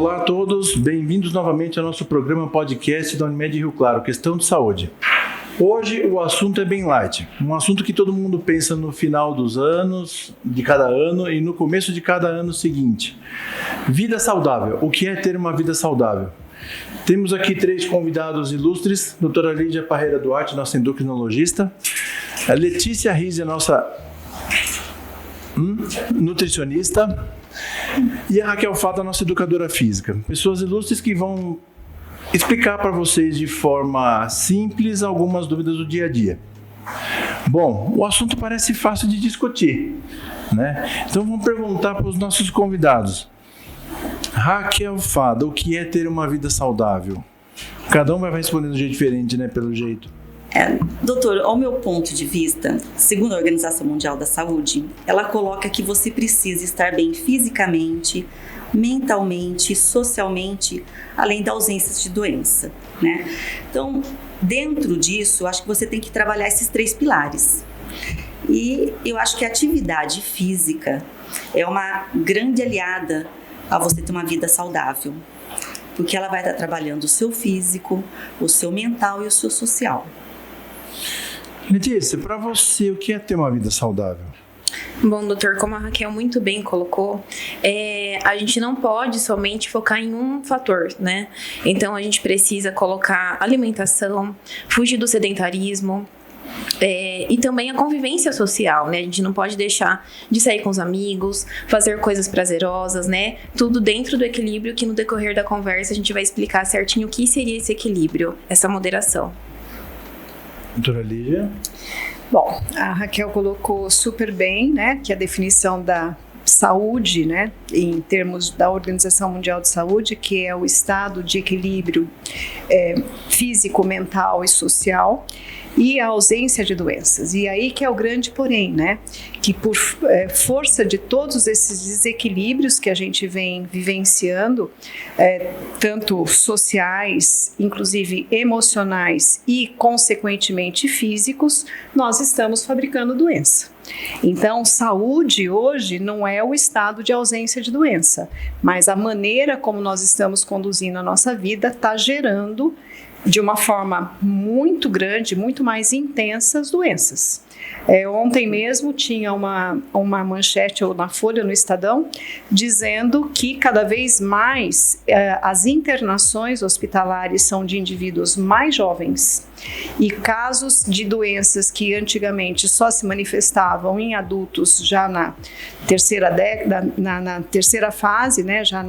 Olá a todos, bem-vindos novamente ao nosso programa podcast da Unimed Rio Claro, Questão de Saúde. Hoje o assunto é bem light, um assunto que todo mundo pensa no final dos anos, de cada ano e no começo de cada ano seguinte. Vida saudável, o que é ter uma vida saudável? Temos aqui 3 convidados ilustres, doutora Lídia Parreira Duarte, nossa endocrinologista, a Letícia Rizzi, nossa nutricionista, e a Raquel Fada, nossa educadora física. Pessoas ilustres que vão explicar para vocês de forma simples algumas dúvidas do dia a dia. Bom, o assunto parece fácil de discutir, né? Então vamos perguntar para os nossos convidados. Raquel Fada, o que é ter uma vida saudável? Cada um vai responder de um jeito diferente, né? Pelo jeito. Doutor, ao meu ponto de vista, segundo a Organização Mundial da Saúde, ela coloca que você precisa estar bem fisicamente, mentalmente, socialmente, além da ausência de doença, né? Então, dentro disso, acho que você tem que trabalhar esses 3 pilares. E eu acho que a atividade física é uma grande aliada a você ter uma vida saudável, porque ela vai estar trabalhando o seu físico, o seu mental e o seu social. Letícia, para você, o que é ter uma vida saudável? Bom, doutor, como a Raquel muito bem colocou, a gente não pode somente focar em um fator, né? Então, a gente precisa colocar alimentação, fugir do sedentarismo, e também a convivência social, né? A gente não pode deixar de sair com os amigos, fazer coisas prazerosas, né? Tudo dentro do equilíbrio, que no decorrer da conversa a gente vai explicar certinho o que seria esse equilíbrio, essa moderação. Doutora Lídia? Bom, a Raquel colocou super bem, né, que a definição da saúde, né, em termos da Organização Mundial de Saúde, que é o estado de equilíbrio físico, mental e social, e a ausência de doenças. E aí que é o grande porém, né? Que por força de todos esses desequilíbrios que a gente vem vivenciando, tanto sociais, inclusive emocionais e, consequentemente, físicos, nós estamos fabricando doença. Então, saúde hoje não é o estado de ausência de doença, mas a maneira como nós estamos conduzindo a nossa vida está gerando de uma forma muito grande, muito mais intensa as doenças. Ontem mesmo tinha uma manchete na Folha, no Estadão, dizendo que cada vez mais as internações hospitalares são de indivíduos mais jovens e casos de doenças que antigamente só se manifestavam em adultos já na terceira década, na terceira fase, né, já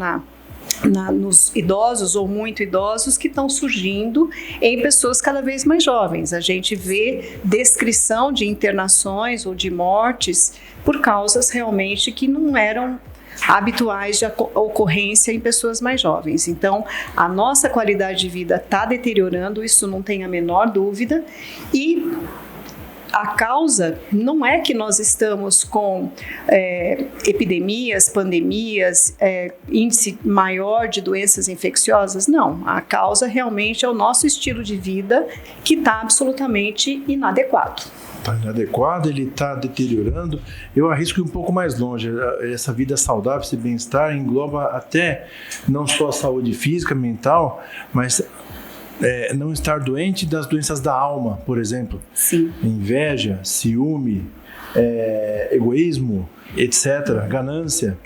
nos idosos ou muito idosos, que estão surgindo em pessoas cada vez mais jovens. A gente vê descrição de internações ou de mortes por causas realmente que não eram habituais de ocorrência em pessoas mais jovens. Então, a nossa qualidade de vida está deteriorando, isso não tem a menor dúvida, e a causa não é que nós estamos com epidemias, pandemias, índice maior de doenças infecciosas, não. A causa realmente é o nosso estilo de vida, que está absolutamente inadequado. Está inadequado, ele está deteriorando. Eu arrisco ir um pouco mais longe. Essa vida saudável, esse bem-estar engloba até não só a saúde física, mental, mas não estar doente das doenças da alma, por exemplo. Sim. Inveja, ciúme, egoísmo, etc., ganância,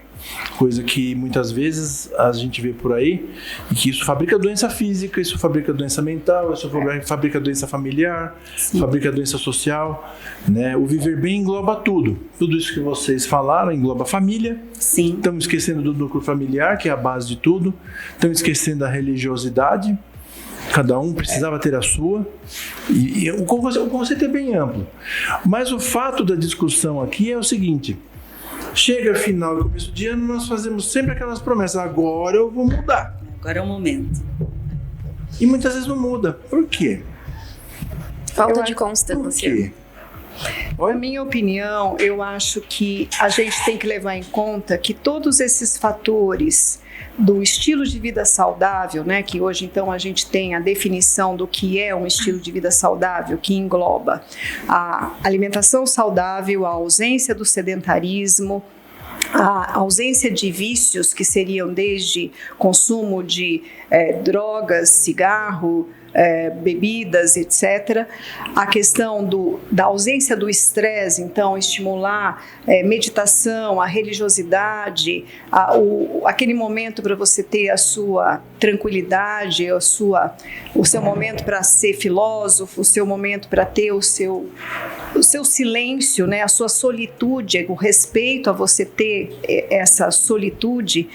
coisa que muitas vezes a gente vê por aí, e que isso fabrica doença física, isso fabrica doença mental, isso fabrica doença familiar, sim, fabrica doença social, né? O viver bem engloba tudo isso que vocês falaram, engloba a família. Sim. Estamos esquecendo do núcleo familiar, que é a base de tudo, estamos esquecendo da religiosidade. Cada um precisava ter a sua, e o conceito é bem amplo. Mas o fato da discussão aqui é o seguinte: chega final e começo de ano, nós fazemos sempre aquelas promessas: agora eu vou mudar. Agora é o momento. E muitas vezes não muda. Por quê? Falta de constância. Por quê? Na minha opinião, eu acho que a gente tem que levar em conta que todos esses fatores do estilo de vida saudável, né, que hoje então a gente tem a definição do que é um estilo de vida saudável, que engloba a alimentação saudável, a ausência do sedentarismo, a ausência de vícios que seriam desde consumo de drogas, cigarro, bebidas, etc. A questão da ausência do estresse, então estimular meditação, a religiosidade, aquele momento para você ter a sua tranquilidade, o seu momento para ser filósofo, o seu momento para ter o seu silêncio, né, a sua solitude, o respeito a você ter essa solitude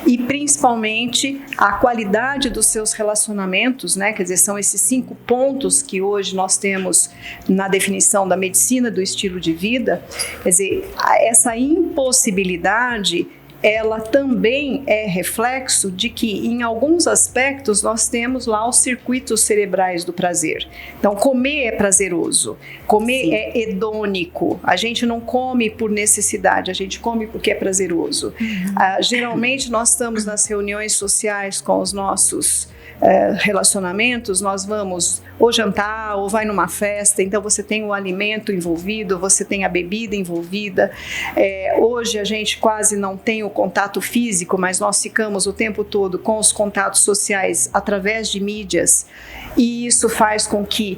e principalmente a qualidade dos seus relacionamentos, né, quer dizer, são esses 5 pontos que hoje nós temos na definição da medicina do estilo de vida. Quer dizer, essa impossibilidade, ela também é reflexo de que, em alguns aspectos, nós temos lá os circuitos cerebrais do prazer. Então, comer é prazeroso, comer Sim. é hedônico. A gente não come por necessidade, a gente come porque é prazeroso. Geralmente, nós estamos nas reuniões sociais com os nossos relacionamentos, nós vamos ou jantar ou vai numa festa, então você tem o alimento envolvido, você tem a bebida envolvida. Hoje a gente quase não tem o contato físico, mas nós ficamos o tempo todo com os contatos sociais através de mídias, e isso faz com que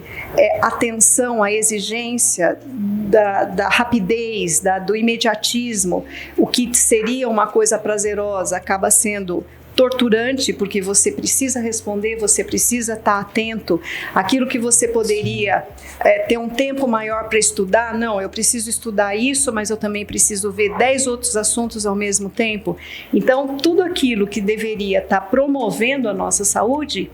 a tensão, a exigência da rapidez, do imediatismo, o que seria uma coisa prazerosa acaba sendo torturante, porque você precisa responder, você precisa estar atento. Aquilo que você poderia ter um tempo maior para estudar, não, eu preciso estudar isso, mas eu também preciso ver 10 outros assuntos ao mesmo tempo. Então, tudo aquilo que deveria estar promovendo a nossa saúde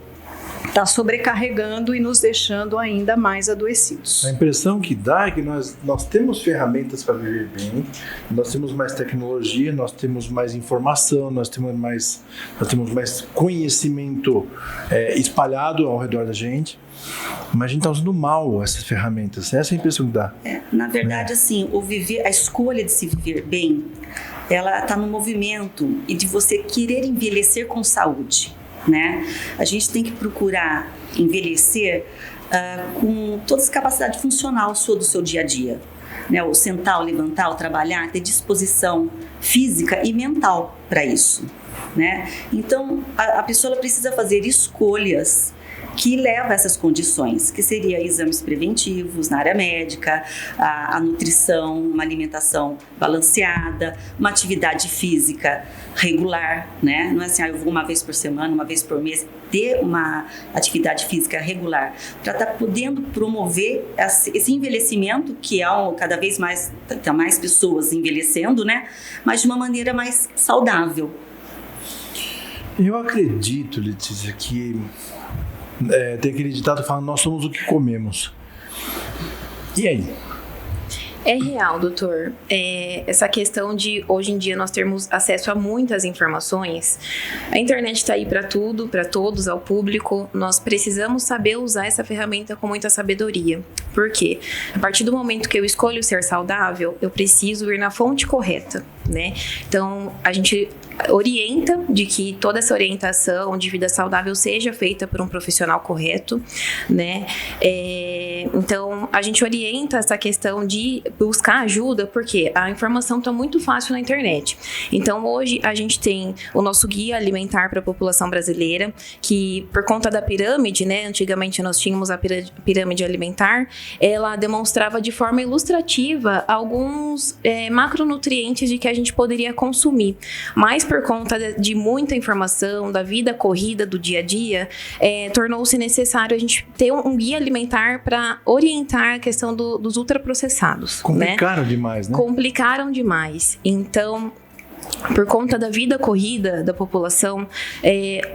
está sobrecarregando e nos deixando ainda mais adoecidos. A impressão que dá é que nós temos ferramentas para viver bem, nós temos mais tecnologia, nós temos mais informação, nós temos mais conhecimento espalhado ao redor da gente, mas a gente está usando mal essas ferramentas. Essa é a impressão que dá. Na verdade, assim, a escolha de se viver bem, ela está no movimento e de você querer envelhecer com saúde. Né? A gente tem que procurar envelhecer com toda essa capacidade funcional sua do seu dia a dia, né? O sentar, o levantar, o trabalhar, ter disposição física e mental para isso, né? Então a pessoa precisa fazer escolhas que levam a essas condições, que seria exames preventivos na área médica, a nutrição, uma alimentação balanceada, uma atividade física regular, né? Não é assim, eu vou uma vez por semana, uma vez por mês, ter uma atividade física regular, para estar podendo promover esse envelhecimento, que é cada vez mais, tem mais pessoas envelhecendo, né? Mas de uma maneira mais saudável. Eu acredito, Letícia, que tem aquele ditado falando, nós somos o que comemos. E aí? É real, doutor. Essa questão de, hoje em dia, nós termos acesso a muitas informações. A internet está aí para tudo, para todos, ao público. Nós precisamos saber usar essa ferramenta com muita sabedoria. Por quê? A partir do momento que eu escolho ser saudável, eu preciso ir na fonte correta, né? Então, a gente orienta de que toda essa orientação de vida saudável seja feita por um profissional correto, né? Então, a gente orienta essa questão de buscar ajuda, porque a informação está muito fácil na internet. Então, hoje, a gente tem o nosso guia alimentar para a população brasileira, que, por conta da pirâmide, né? Antigamente, nós tínhamos a pirâmide alimentar, ela demonstrava de forma ilustrativa alguns macronutrientes de que a gente poderia consumir. Mas, por conta de muita informação, da vida corrida do dia a dia, tornou-se necessário a gente ter um guia alimentar para orientar a questão dos ultraprocessados. Complicaram demais, né? Complicaram demais. Então, por conta da vida corrida da população,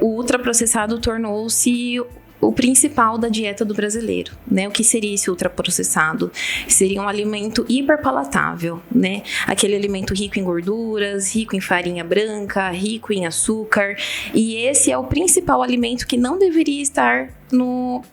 o ultraprocessado tornou-se o principal da dieta do brasileiro, né? O que seria esse ultraprocessado? Seria um alimento hiperpalatável, né? Aquele alimento rico em gorduras, rico em farinha branca, rico em açúcar, e esse é o principal alimento que não deveria estar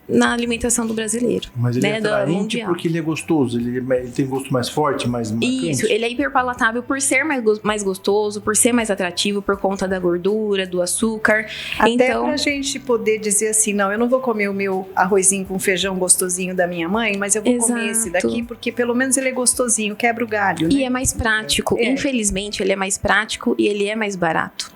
na alimentação do brasileiro. Mas ele né, é atraente porque ele é gostoso, ele tem gosto mais forte, mais marcante. Isso, ele é hiperpalatável por ser mais gostoso, por ser mais atrativo, por conta da gordura, do açúcar. Até pra gente poder dizer assim, não, eu não vou vou comer o meu arrozinho com feijão gostosinho da minha mãe, mas eu vou comer esse daqui porque pelo menos ele é gostosinho, quebra o galho, né? E é mais prático. Infelizmente, ele é mais prático e ele é mais barato,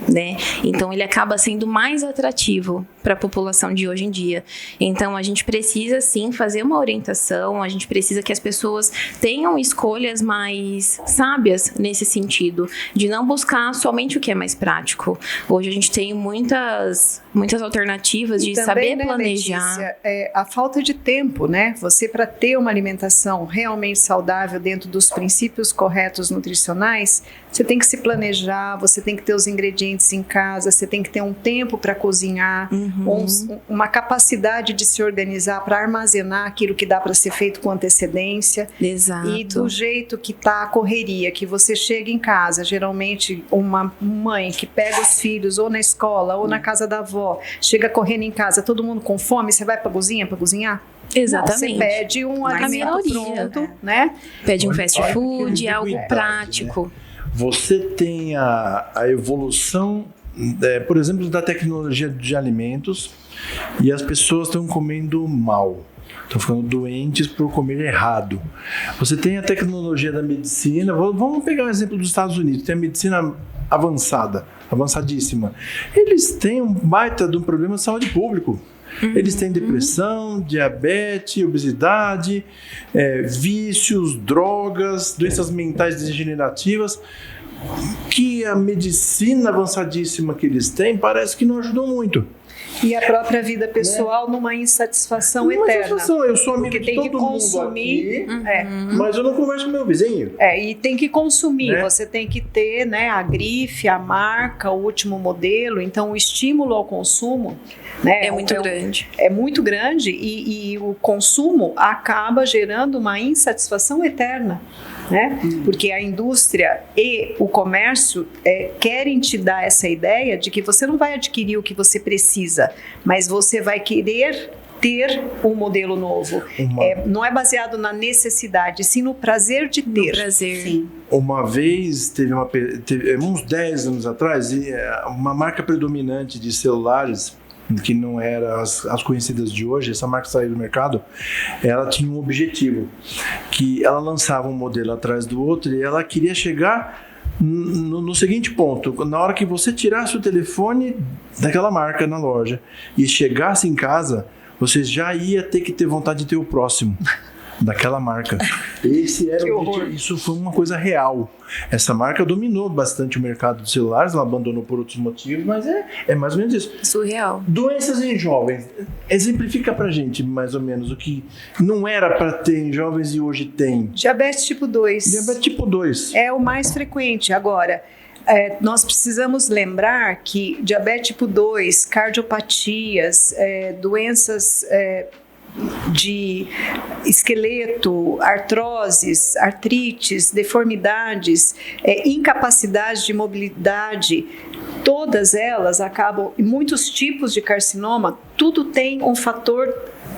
né? Então ele acaba sendo mais atrativo para a população de hoje em dia. Então a gente precisa sim fazer uma orientação, a gente precisa que as pessoas tenham escolhas mais sábias nesse sentido, de não buscar somente o que é mais prático. Hoje a gente tem muitas alternativas de também, saber né, planejar. Letícia, a falta de tempo, né? Você, para ter uma alimentação realmente saudável dentro dos princípios corretos nutricionais, você tem que se planejar, você tem que ter os ingredientes em casa, você tem que ter um tempo para cozinhar, uma capacidade de se organizar para armazenar aquilo que dá para ser feito com antecedência. Exato. E do jeito que tá a correria, que você chega em casa, geralmente uma mãe que pega os filhos ou na escola ou na casa da avó, chega correndo em casa, todo mundo com fome, você vai para a cozinha para cozinhar? Exatamente. Não, você pede um alimento pronto, né? Pede um fast Olha, food, algo ambiguidade, prático. né? Você tem a evolução, por exemplo, da tecnologia de alimentos, e as pessoas estão comendo mal, estão ficando doentes por comer errado. Você tem a tecnologia da medicina, vamos pegar o exemplo dos Estados Unidos, tem a medicina avançadíssima. Eles têm um baita de um problema de saúde pública. Eles têm depressão, diabetes, obesidade, vícios, drogas, doenças mentais degenerativas, que a medicina avançadíssima que eles têm parece que não ajudou muito. E a própria vida pessoal numa insatisfação eterna. Eu sou amigo porque de tem que todo mundo consumir, aqui, mas eu não converso com meu vizinho. E tem que consumir, né? Você tem que ter, né, a grife, a marca, o último modelo. Então o estímulo ao consumo, né, É muito grande. É muito grande e o consumo acaba gerando uma insatisfação eterna, né? Porque a indústria e o comércio querem te dar essa ideia de que você não vai adquirir o que você precisa, mas você vai querer ter um modelo novo. Não é baseado na necessidade, sim no prazer de ter. Prazer. Sim. Uma vez, teve uns 10 anos atrás, uma marca predominante de celulares, que não era as conhecidas de hoje, essa marca saiu do mercado, ela tinha um objetivo, que ela lançava um modelo atrás do outro e ela queria chegar no seguinte ponto: na hora que você tirasse o telefone daquela marca na loja e chegasse em casa, você já ia ter que ter vontade de ter o próximo daquela marca. Esse era o objetivo. Isso foi uma coisa real. Essa marca dominou bastante o mercado de celulares, ela abandonou por outros motivos, mas é mais ou menos isso. Surreal. Doenças em jovens. Exemplifica pra gente mais ou menos o que não era para ter em jovens e hoje tem. Diabetes tipo 2. Diabetes tipo 2. É o mais frequente. Agora, nós precisamos lembrar que diabetes tipo 2, cardiopatias, doenças de esqueleto, artroses, artrites, deformidades, incapacidade de mobilidade, todas elas acabam, e muitos tipos de carcinoma, tudo tem um fator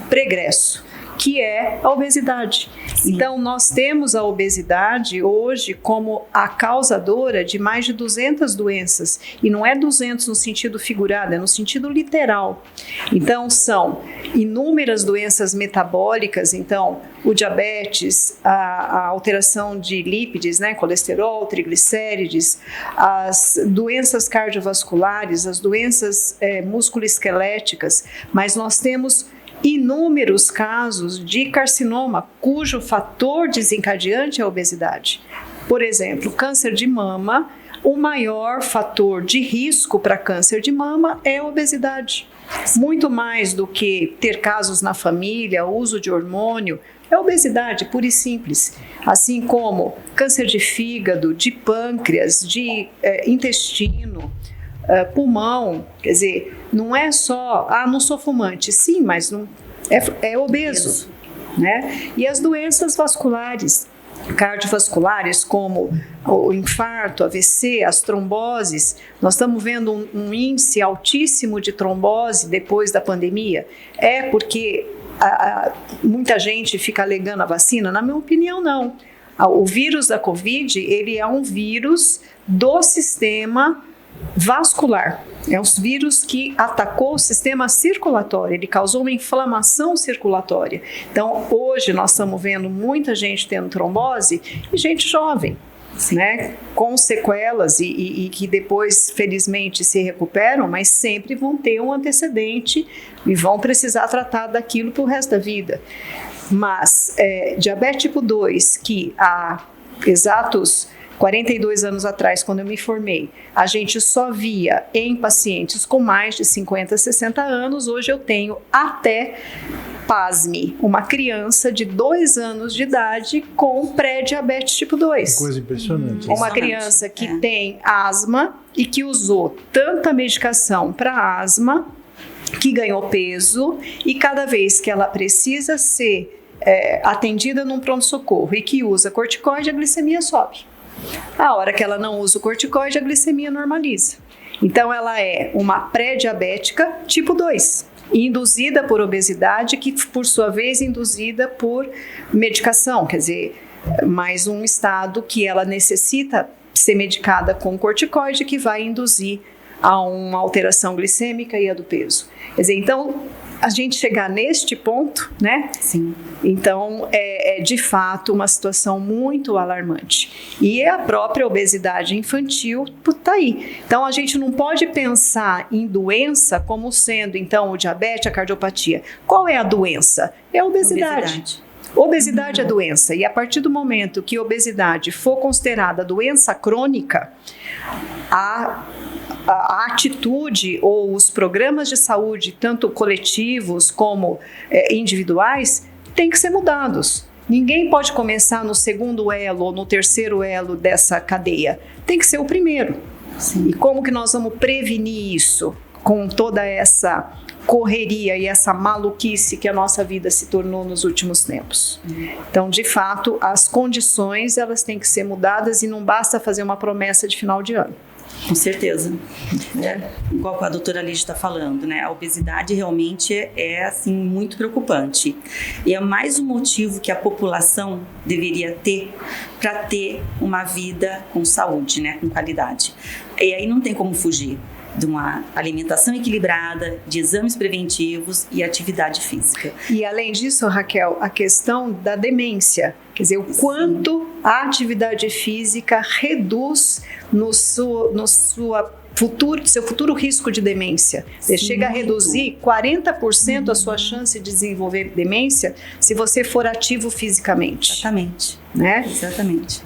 pregresso, que é a obesidade. Sim. Então, nós temos a obesidade hoje como a causadora de mais de 200 doenças. E não é 200 no sentido figurado, é no sentido literal. Então, são inúmeras doenças metabólicas. Então, o diabetes, a alteração de lípides, né, colesterol, triglicérides, as doenças cardiovasculares, as doenças musculoesqueléticas. Mas nós temos inúmeros casos de carcinoma cujo fator desencadeante é a obesidade. Por exemplo, câncer de mama, o maior fator de risco para câncer de mama é a obesidade. Muito mais do que ter casos na família, uso de hormônio, é obesidade pura e simples. Assim como câncer de fígado, de pâncreas, de intestino, pulmão, quer dizer, não é só, não sou fumante, sim, mas não é obeso, né? E as doenças vasculares, cardiovasculares, como o infarto, AVC, as tromboses, nós estamos vendo um índice altíssimo de trombose depois da pandemia. É porque muita gente fica alegando a vacina? Na minha opinião, não. O vírus da Covid, ele é um vírus do sistema vascular. É um vírus que atacou o sistema circulatório, ele causou uma inflamação circulatória. Então, hoje nós estamos vendo muita gente tendo trombose e gente jovem, né, com sequelas e que depois, felizmente, se recuperam, mas sempre vão ter um antecedente e vão precisar tratar daquilo para o resto da vida. Mas diabetes tipo 2, que há exatos 42 anos atrás, quando eu me formei, a gente só via em pacientes com mais de 50, 60 anos. Hoje eu tenho até, pasme, uma criança de 2 anos de idade com pré-diabetes tipo 2. Coisa impressionante. Uma criança que tem asma e que usou tanta medicação para asma, que ganhou peso, e cada vez que ela precisa ser atendida num pronto-socorro e que usa corticoide, a glicemia sobe. A hora que ela não usa o corticoide, a glicemia normaliza. Então, ela é uma pré-diabética tipo 2, induzida por obesidade, que por sua vez induzida por medicação, quer dizer, mais um estado que ela necessita ser medicada com corticoide, que vai induzir a uma alteração glicêmica e a do peso. Quer dizer, então, a gente chegar neste ponto, né? Sim. Então, é de fato uma situação muito alarmante. E a própria obesidade infantil está aí. Então, a gente não pode pensar em doença como sendo, então, o diabetes, a cardiopatia. Qual é a doença? É a obesidade. Obesidade é doença. E a partir do momento que obesidade for considerada doença crônica, a atitude ou os programas de saúde, tanto coletivos como individuais, têm que ser mudados. Ninguém pode começar no segundo elo ou no terceiro elo dessa cadeia. Tem que ser o primeiro. Sim. E como que nós vamos prevenir isso com toda essa correria e essa maluquice que a nossa vida se tornou nos últimos tempos? Então, de fato, as condições elas têm que ser mudadas e não basta fazer uma promessa de final de ano. Com certeza. Igual a doutora Lígia está falando, né? A obesidade realmente é assim, muito preocupante. E é mais um motivo que a população deveria ter para ter uma vida com saúde, né? Com qualidade. E aí não tem como fugir de uma alimentação equilibrada, de exames preventivos e atividade física. E além disso, Raquel, a questão da demência, quer dizer, o quanto a atividade física reduz no seu futuro risco de demência. Você chega a reduzir 40% a sua chance de desenvolver demência se você for ativo fisicamente. Exatamente. Né? Exatamente.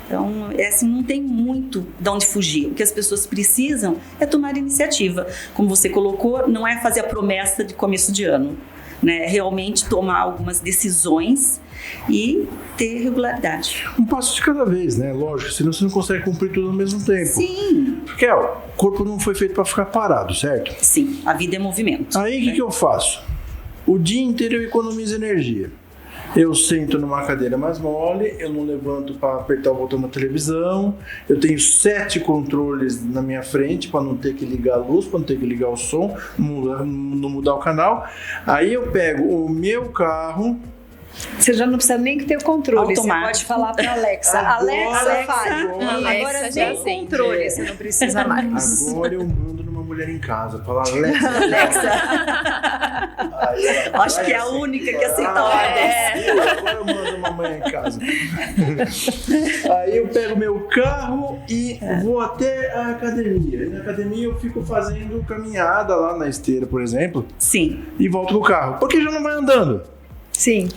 Então, assim, não tem muito de onde fugir. O que as pessoas precisam é tomar iniciativa. Como você colocou, não é fazer a promessa de começo de ano, né? É realmente tomar algumas decisões e ter regularidade. Um passo de cada vez, né? Lógico, senão você não consegue cumprir tudo ao mesmo tempo. Sim. Porque o corpo não foi feito para ficar parado, certo? Sim, a vida é movimento. Aí o que eu faço? O dia inteiro eu economizo energia. Eu sento numa cadeira mais mole, eu não levanto para apertar o botão da televisão, eu tenho 7 controles na minha frente para não ter que ligar a luz, para não ter que ligar o som, não mudar o canal. Aí eu pego o meu carro. Você já não precisa nem ter o controle, automático. Você pode falar para Alexa. Alexa, fale. Agora nem controle, você não precisa mais. Agora eu mando numa mulher em casa, fala Alexa. Acho que é a única que aceita ordens. Agora eu mando uma mulher em casa. Aí eu pego meu carro e vou até a academia. E na academia eu fico fazendo caminhada lá na esteira, por exemplo. Sim. E volto pro carro. Por que já não vai andando? Sim.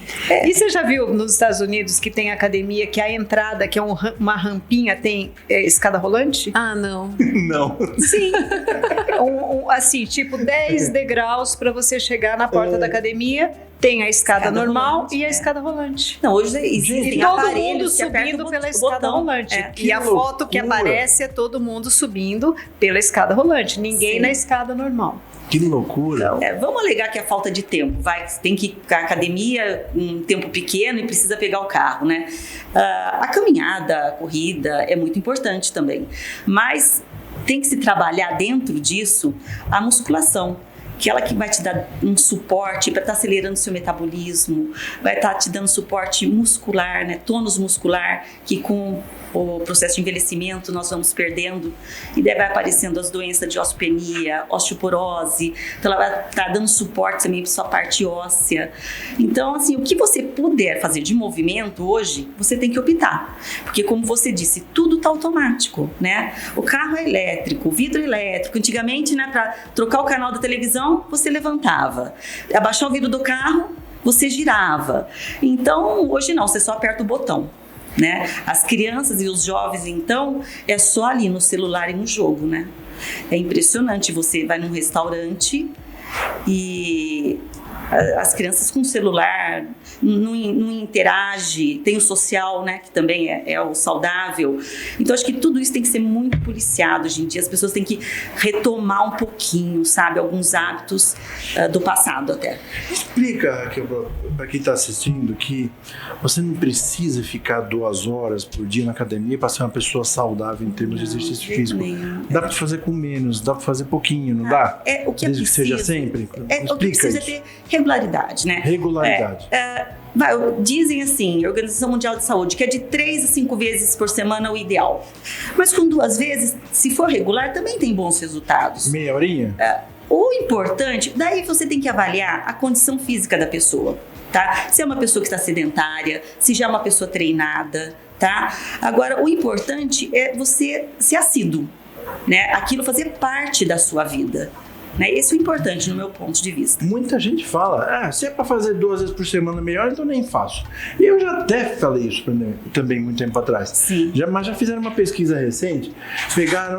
E você já viu nos Estados Unidos que tem academia que a entrada, que é uma rampinha, tem escada rolante? Ah, não. Não. Sim. Assim, tipo 10 degraus para você chegar na porta da academia. Tem a escada normal rolante, e a escada rolante. Não, hoje existem e todo aparelhos mundo subindo pela escada rolante. E a foto que aparece é todo mundo subindo pela escada rolante. Ninguém na escada normal. Que loucura. Vamos alegar que é falta de tempo. Tem que ir para a academia um tempo pequeno e precisa pegar o carro, né? A caminhada, a corrida é muito importante também. Mas tem que se trabalhar dentro disso a musculação. aquela que vai te dar um suporte para estar acelerando seu metabolismo, vai estar te dando suporte muscular, né, tônus muscular, que com o processo de envelhecimento nós vamos perdendo, e daí vai aparecendo as doenças de osteopenia, osteoporose, então ela vai estar dando suporte também para sua parte óssea. Então, assim, o que você puder fazer de movimento hoje, você tem que optar, porque como você disse, tudo está automático, né? O carro é elétrico, o vidro é elétrico, antigamente, né, para trocar o canal da televisão, você levantava, abaixar o vidro do carro, você girava. Então, hoje não, você só aperta o botão, né? As crianças e os jovens, então, é só ali no celular e no jogo, né? É impressionante, você vai num restaurante e as crianças com o celular não interage, tem o social, né, que também é o saudável. Então acho que tudo isso tem que ser muito policiado hoje em dia. As pessoas têm que retomar um pouquinho, sabe, alguns hábitos do passado até. Explica, Raquel, para quem está assistindo, que você não precisa ficar 2 horas por dia na academia para ser uma pessoa saudável em termos de exercício físico. Dá para fazer com menos, dá para fazer pouquinho, não dá? O que Desde que seja sempre. O que precisa ter regularidade, né? Regularidade. Dizem assim, a Organização Mundial de Saúde, que é de 3 a 5 vezes por semana o ideal. Mas com 2 vezes, se for regular, também tem bons resultados. Meia horinha? O importante, daí você tem que avaliar a condição física da pessoa, tá? Se é uma pessoa que está sedentária, se já é uma pessoa treinada, tá? Agora, o importante é você ser assíduo, né? Aquilo fazer parte da sua vida. Né? Esse é o importante no meu ponto de vista. Muita gente fala, se é para fazer 2 vezes por semana melhor, então nem faço. E eu já até falei isso também muito tempo atrás. Sim. Mas já fizeram uma pesquisa recente, pegaram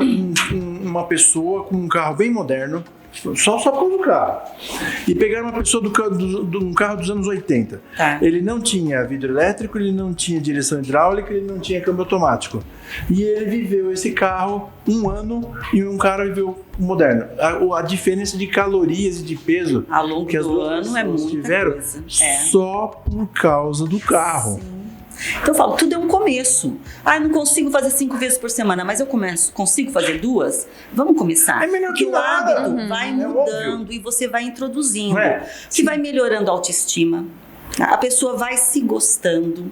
uma pessoa com um carro bem moderno, só por causa do carro, e pegaram uma pessoa de um carro dos anos 80. Tá. Ele não tinha vidro elétrico, ele não tinha direção hidráulica, ele não tinha câmbio automático. E ele viveu esse carro 1 ano e um cara viveu moderno. A diferença de calorias e de peso ao longo que as do duas ano é muita tiveram coisa. Só por causa do carro. Sim. Então eu falo, tudo é um começo. Eu não consigo fazer 5 vezes por semana, mas eu consigo fazer 2? Vamos começar. É melhor que o nada. hábito vai mudando e você vai introduzindo. É? Que vai melhorando a autoestima. A pessoa vai se gostando.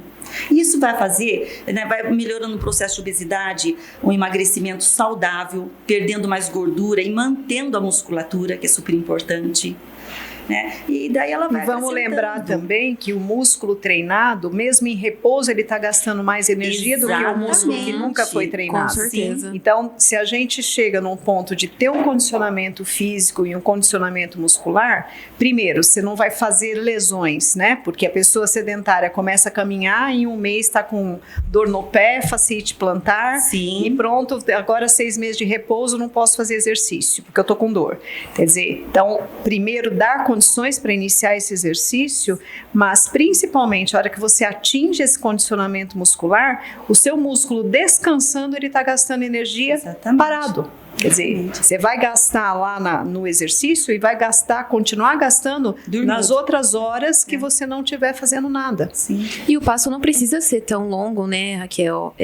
Isso vai fazer, né, vai melhorando o processo de obesidade, um emagrecimento saudável, perdendo mais gordura e mantendo a musculatura, que é super importante. Né? E daí ela vai. E vamos lembrar também que o músculo treinado, mesmo em repouso, ele está gastando mais energia do que o músculo que nunca foi treinado. Com certeza. Então, se a gente chega num ponto de ter um condicionamento físico e um condicionamento muscular, primeiro, você não vai fazer lesões, né? Porque a pessoa sedentária começa a caminhar e em 1 mês está com dor no pé, fascite plantar. Sim. E pronto, agora 6 meses de repouso, não posso fazer exercício, porque eu estou com dor. Quer dizer, então, primeiro, dar condições para iniciar esse exercício, mas principalmente a hora que você atinge esse condicionamento muscular, o seu músculo descansando, ele está gastando energia parado. Quer dizer, você vai gastar lá no exercício e vai continuar gastando nas outras horas que você não estiver fazendo nada. Sim. E o passo não precisa ser tão longo, né, Raquel?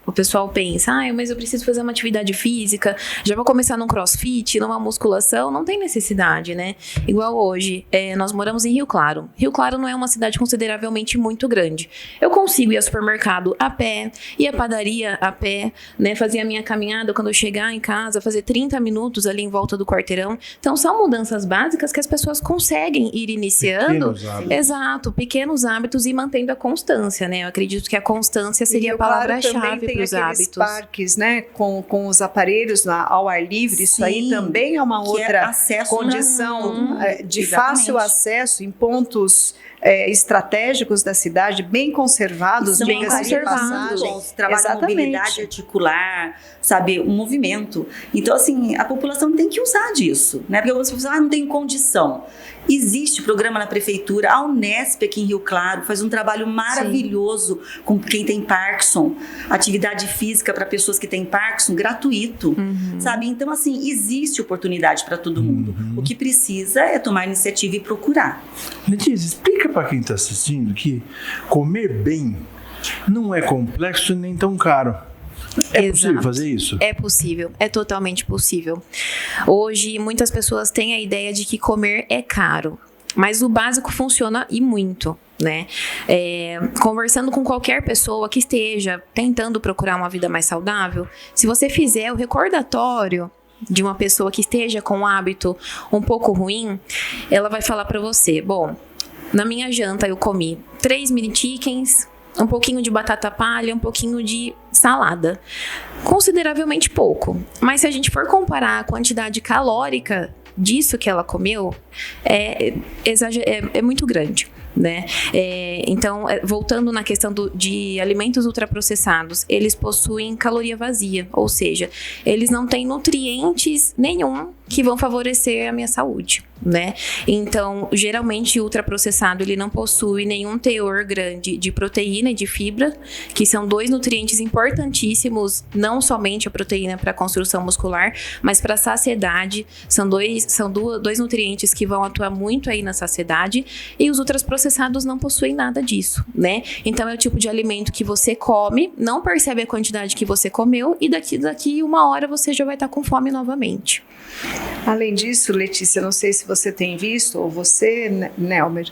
O pessoal pensa, mas eu preciso fazer uma atividade física, já vou começar num crossfit, numa musculação, não tem necessidade, né? Igual hoje, nós moramos em Rio Claro. Rio Claro não é uma cidade consideravelmente muito grande. Eu consigo ir ao supermercado a pé, ir à padaria a pé, né? Fazer a minha caminhada quando eu chegar em casa, fazer 30 minutos ali em volta do quarteirão. Então, são mudanças básicas que as pessoas conseguem ir iniciando. Pequenos hábitos. Exato, pequenos hábitos e mantendo a constância, né? Eu acredito que a constância seria a palavra-chave. Tem aqueles parques, né, com os aparelhos ao ar livre. Isso aí também é uma outra condição de fácil acesso em pontos estratégicos da cidade, bem conservados, bem conservados. Trabalha a mobilidade articular, sabe, o movimento. Então, assim, a população tem que usar disso, né? Porque algumas pessoas não tem condição. Existe programa na prefeitura, a Unesp aqui em Rio Claro faz um trabalho maravilhoso com quem tem Parkinson, atividade física para pessoas que têm Parkinson, gratuito, sabe? Então, assim, existe oportunidade para todo mundo. O que precisa é tomar iniciativa e procurar. Letícia, explica para quem está assistindo que comer bem não é complexo nem tão caro. É possível Exato. fazer isso? É possível, é totalmente possível. Hoje, muitas pessoas têm a ideia de que comer é caro, mas o básico funciona e muito, né? Conversando com qualquer pessoa que esteja tentando procurar uma vida mais saudável, se você fizer o recordatório de uma pessoa que esteja com um hábito um pouco ruim, ela vai falar para você, bom, na minha janta eu comi 3 mini chickens, um pouquinho de batata palha, um pouquinho de salada. Consideravelmente pouco. Mas se a gente for comparar a quantidade calórica disso que ela comeu, é muito grande, né? Então, voltando na questão de alimentos ultraprocessados, eles possuem caloria vazia, ou seja, eles não têm nutrientes nenhum que vão favorecer a minha saúde, né? Então, geralmente o ultraprocessado ele não possui nenhum teor grande de proteína e de fibra, que são 2 nutrientes importantíssimos, não somente a proteína para a construção muscular, mas para a saciedade. São dois nutrientes que vão atuar muito aí na saciedade, e os ultraprocessados não possuem nada disso, né? Então é o tipo de alimento que você come, não percebe a quantidade que você comeu, e daqui 1 hora você já vai estar com fome novamente. Além disso, Letícia, não sei se você tem visto, ou você, Nelmer,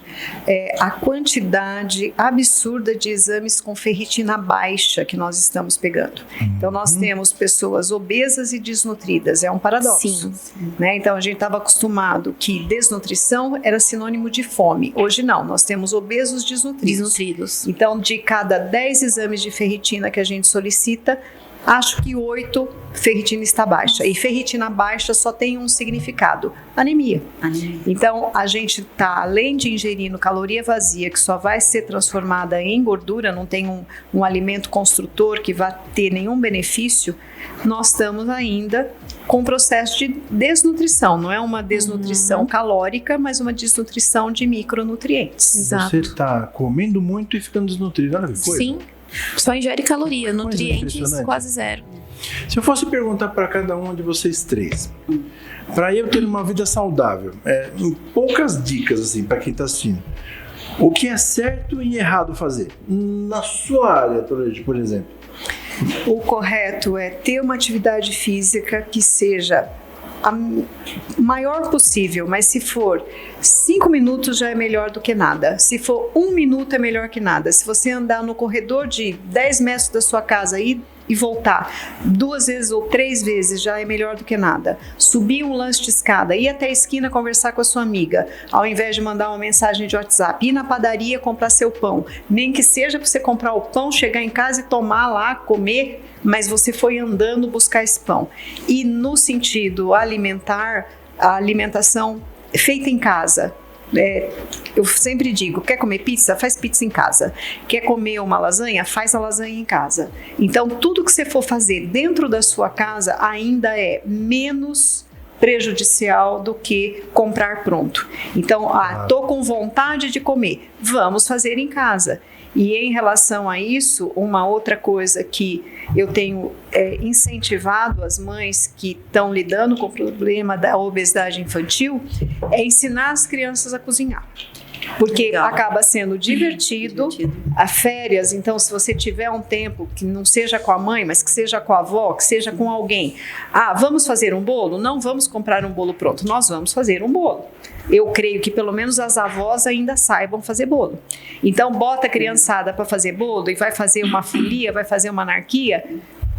a quantidade absurda de exames com ferritina baixa que nós estamos pegando. Então, nós temos pessoas obesas e desnutridas, é um paradoxo. Sim. Né? Então, a gente estava acostumado que desnutrição era sinônimo de fome. Hoje não, nós temos obesos desnutridos. Então, de cada 10 exames de ferritina que a gente solicita, acho que 8 ferritina está baixa. E ferritina baixa só tem um significado: anemia. Então, a gente está, além de ingerindo caloria vazia, que só vai ser transformada em gordura, não tem um alimento construtor que vai ter nenhum benefício, nós estamos ainda com um processo de desnutrição. Não é uma desnutrição calórica, mas uma desnutrição de micronutrientes. Exato. Você está comendo muito e ficando desnutrido. Olha que coisa. Sim, só ingere caloria, nutrientes impressionante. quase zero. Se eu fosse perguntar para cada um de vocês 3, para eu ter uma vida saudável, em poucas dicas assim para quem está assistindo, o que é certo e errado fazer? Na sua área, Toledo, por exemplo. O correto é ter uma atividade física que seja a maior possível, mas se for 5 minutos já é melhor do que nada. Se for 1 minuto é melhor que nada. Se você andar no corredor de 10 metros da sua casa e voltar 2 vezes ou 3 vezes já é melhor do que nada. Subir um lance de escada, ir até a esquina conversar com a sua amiga, ao invés de mandar uma mensagem de WhatsApp, ir na padaria comprar seu pão, nem que seja para você comprar o pão, chegar em casa e tomar lá, comer, mas você foi andando buscar esse pão. E no sentido alimentar, a alimentação feita em casa. Eu sempre digo, quer comer pizza? Faz pizza em casa. Quer comer uma lasanha? Faz a lasanha em casa. Então, tudo que você for fazer dentro da sua casa ainda é menos prejudicial do que comprar pronto. Então, tô com vontade de comer, vamos fazer em casa. E em relação a isso, uma outra coisa que eu tenho incentivado as mães que estão lidando com o problema da obesidade infantil é ensinar as crianças a cozinhar. Porque Legal. acaba sendo divertido. A férias, então, se você tiver um tempo que não seja com a mãe, mas que seja com a avó, que seja com alguém. Vamos fazer um bolo? Não vamos comprar um bolo pronto, nós vamos fazer um bolo. Eu creio que pelo menos as avós ainda saibam fazer bolo. Então, bota a criançada para fazer bolo e vai fazer uma folia, vai fazer uma anarquia,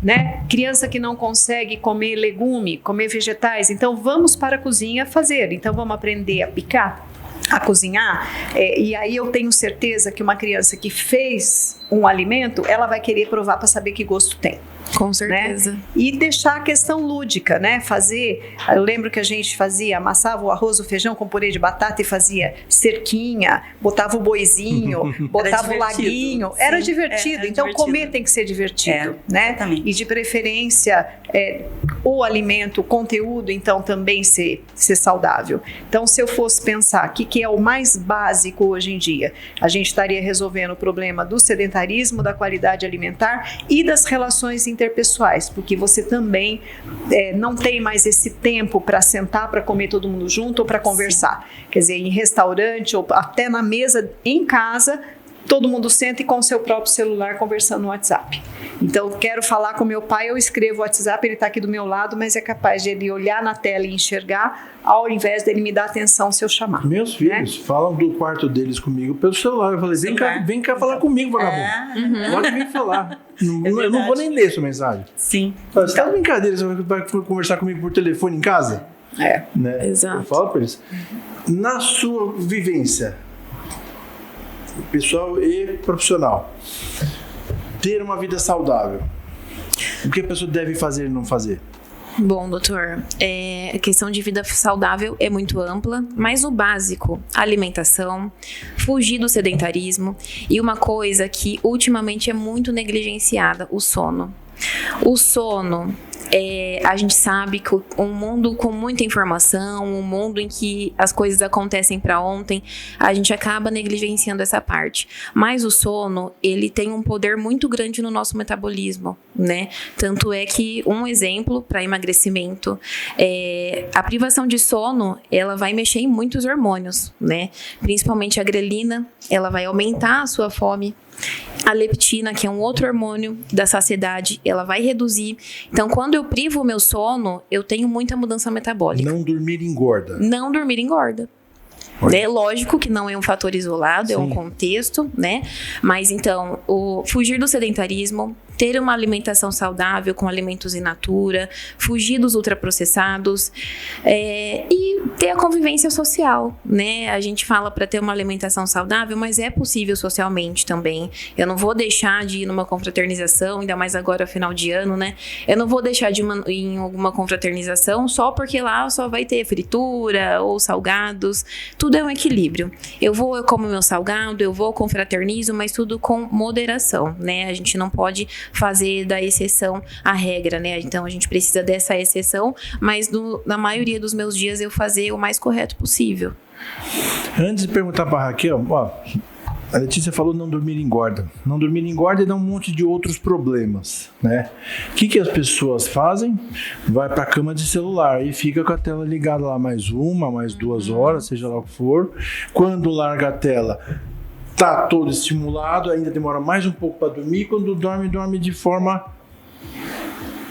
né? Criança que não consegue comer legume, comer vegetais, então vamos para a cozinha fazer. Então, vamos aprender a picar, a cozinhar, e aí eu tenho certeza que uma criança que fez um alimento, ela vai querer provar para saber que gosto tem. Com certeza. Né? E deixar a questão lúdica, né? Eu lembro que a gente amassava o arroz, o feijão com purê de batata e fazia cerquinha, botava o boizinho, botava o laguinho. Sim, era divertido. Então, divertido. comer tem que ser divertido, né? Exatamente. E de preferência, o alimento, o conteúdo, então, também ser saudável. Então, se eu fosse pensar o que é o mais básico hoje em dia, a gente estaria resolvendo o problema do sedentarismo, da qualidade alimentar e das relações interpessoais, porque você também não tem mais esse tempo para sentar para comer todo mundo junto ou para conversar. Quer dizer, em restaurante ou até na mesa em casa, todo mundo senta e com o seu próprio celular conversando no WhatsApp. Então, quero falar com meu pai, eu escrevo o WhatsApp, ele está aqui do meu lado, mas é capaz de ele olhar na tela e enxergar, ao invés dele me dar atenção se eu chamar. Meus filhos falam do quarto deles comigo pelo celular. Eu falei, vem cá falar comigo, vagabundo. Pode vir falar. Eu não vou nem ler sua mensagem. Sim. Você tá de brincadeira, você vai conversar comigo por telefone em casa? Né? Exato. Eu falo para eles. Na sua vivência, pessoal e profissional, ter uma vida saudável, o que a pessoa deve fazer e não fazer? Bom, doutor, a questão de vida saudável é muito ampla, mas o básico, alimentação, fugir do sedentarismo e uma coisa que ultimamente é muito negligenciada, o sono. O sono, a gente sabe que um mundo com muita informação, um mundo em que as coisas acontecem para ontem, a gente acaba negligenciando essa parte. Mas o sono, ele tem um poder muito grande no nosso metabolismo, né? Tanto é que, um exemplo para emagrecimento, a privação de sono, ela vai mexer em muitos hormônios, né? Principalmente a grelina, ela vai aumentar a sua fome. A leptina, que é um outro hormônio da saciedade, ela vai reduzir. Então, quando eu privo o meu sono, eu tenho muita mudança metabólica. Não dormir engorda. Não dormir engorda. É lógico que não é um fator isolado, é um contexto, né? Mas então, fugir do sedentarismo, ter uma alimentação saudável com alimentos in natura, fugir dos ultraprocessados e ter a convivência social, né? A gente fala para ter uma alimentação saudável, mas é possível socialmente também. Eu não vou deixar de ir numa confraternização, ainda mais agora final de ano, né? Eu não vou deixar de ir em alguma confraternização só porque lá só vai ter fritura ou salgados. Tudo é um equilíbrio. Eu como meu salgado, eu confraternizo, mas tudo com moderação, né? A gente não pode fazer da exceção a regra, né? Então a gente precisa dessa exceção, mas na maioria dos meus dias eu fazer o mais correto possível. Antes de perguntar para a Raquel, a Letícia falou não dormir engorda. Não dormir engorda e dá um monte de outros problemas, né? O que as pessoas fazem? Vai para a cama de celular e fica com a tela ligada lá mais 2 horas, seja lá o que for. Quando larga a tela, tá todo estimulado, ainda demora mais um pouco para dormir. Quando dorme de forma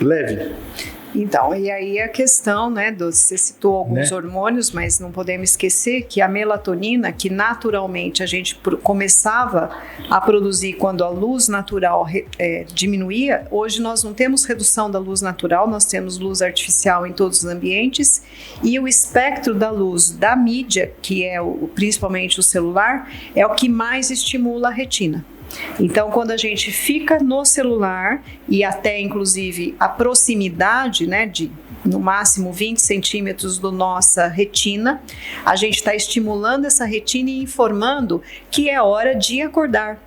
leve. Então, e aí a questão, né, você citou alguns hormônios, mas não podemos esquecer que a melatonina, que naturalmente a gente começava a produzir quando a luz natural diminuía, hoje nós não temos redução da luz natural, nós temos luz artificial em todos os ambientes, e o espectro da luz da mídia, que é principalmente o celular, é o que mais estimula a retina. Então, quando a gente fica no celular e até inclusive a proximidade, né, de no máximo 20 centímetros da nossa retina, a gente está estimulando essa retina e informando que é hora de acordar,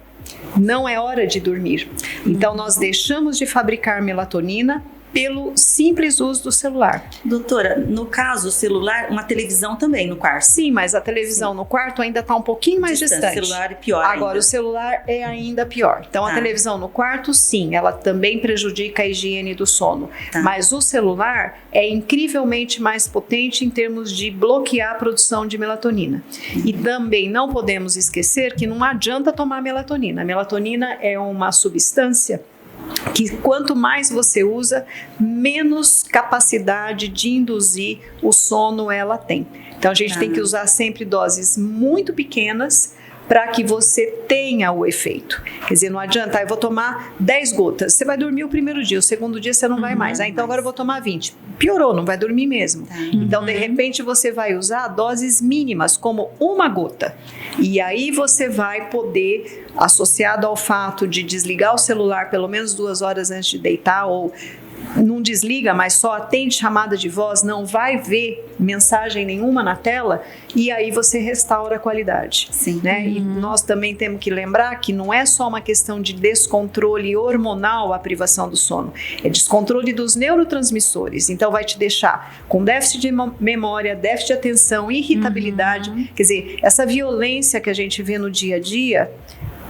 não é hora de dormir. Então, nós deixamos de fabricar melatonina pelo simples uso do celular. Doutora, no caso, o celular, uma televisão também no quarto. Sim, mas a televisão no quarto ainda está um pouquinho mais distante. O celular é pior Agora, ainda. O celular é ainda pior. Então, a televisão no quarto, sim, ela também prejudica a higiene do sono. Mas o celular é incrivelmente mais potente em termos de bloquear a produção de melatonina. E também não podemos esquecer que não adianta tomar melatonina. A melatonina é uma substância que quanto mais você usa, menos capacidade de induzir o sono ela tem. Então a gente tem que usar sempre doses muito pequenas para que você tenha o efeito. Quer dizer, não adianta, eu vou tomar 10 gotas, você vai dormir o primeiro dia, o segundo dia você não vai mais. Então agora eu vou tomar 20. Piorou, não vai dormir mesmo. Então, de repente, você vai usar doses mínimas, como 1 gota. E aí você vai poder, associado ao fato de desligar o celular pelo menos 2 horas antes de deitar, ou não desliga, mas só atende chamada de voz, não vai ver mensagem nenhuma na tela, e aí você restaura a qualidade. Sim. Né? E nós também temos que lembrar que não é só uma questão de descontrole hormonal a privação do sono, é descontrole dos neurotransmissores, então vai te deixar com déficit de memória, déficit de atenção, irritabilidade, quer dizer, essa violência que a gente vê no dia a dia,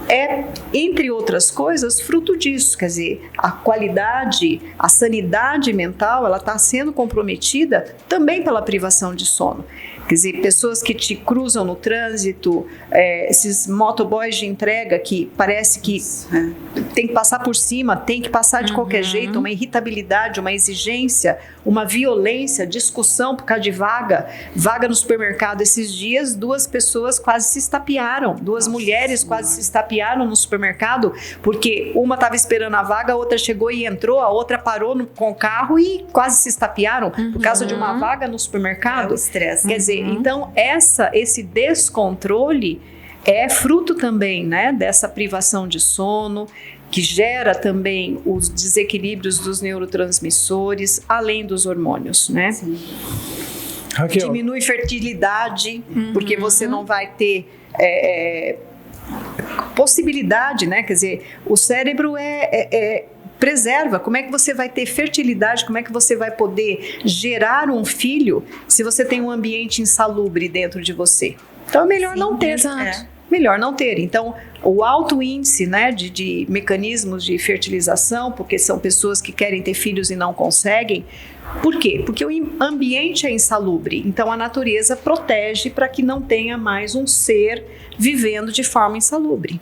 é, entre outras coisas, fruto disso. Quer dizer, a qualidade, a sanidade mental, ela está sendo comprometida também pela privação de sono. Quer dizer, pessoas que te cruzam no trânsito, esses motoboys de entrega que parece que tem que passar por cima, tem que passar de qualquer jeito, uma irritabilidade, uma exigência, uma violência, discussão por causa de vaga no supermercado. Esses dias, 2 pessoas quase se estapearam, 2 mulheres quase se estapearam no supermercado, porque uma estava esperando a vaga, a outra chegou e entrou, a outra parou com o carro e quase se estapearam por causa de uma vaga no supermercado. O estresse. Quer dizer, então esse descontrole é fruto também, né, dessa privação de sono, que gera também os desequilíbrios dos neurotransmissores, além dos hormônios, né? Sim. Raquel, Diminui fertilidade, porque você não vai ter possibilidade, né? Quer dizer, o cérebro preserva. Como é que você vai ter fertilidade? Como é que você vai poder gerar um filho se você tem um ambiente insalubre dentro de você? Então é melhor não ter. Exato. Melhor não ter. Então, o alto índice, né, de mecanismos de fertilização, porque são pessoas que querem ter filhos e não conseguem. Por quê? Porque o ambiente é insalubre. Então, a natureza protege para que não tenha mais um ser vivendo de forma insalubre.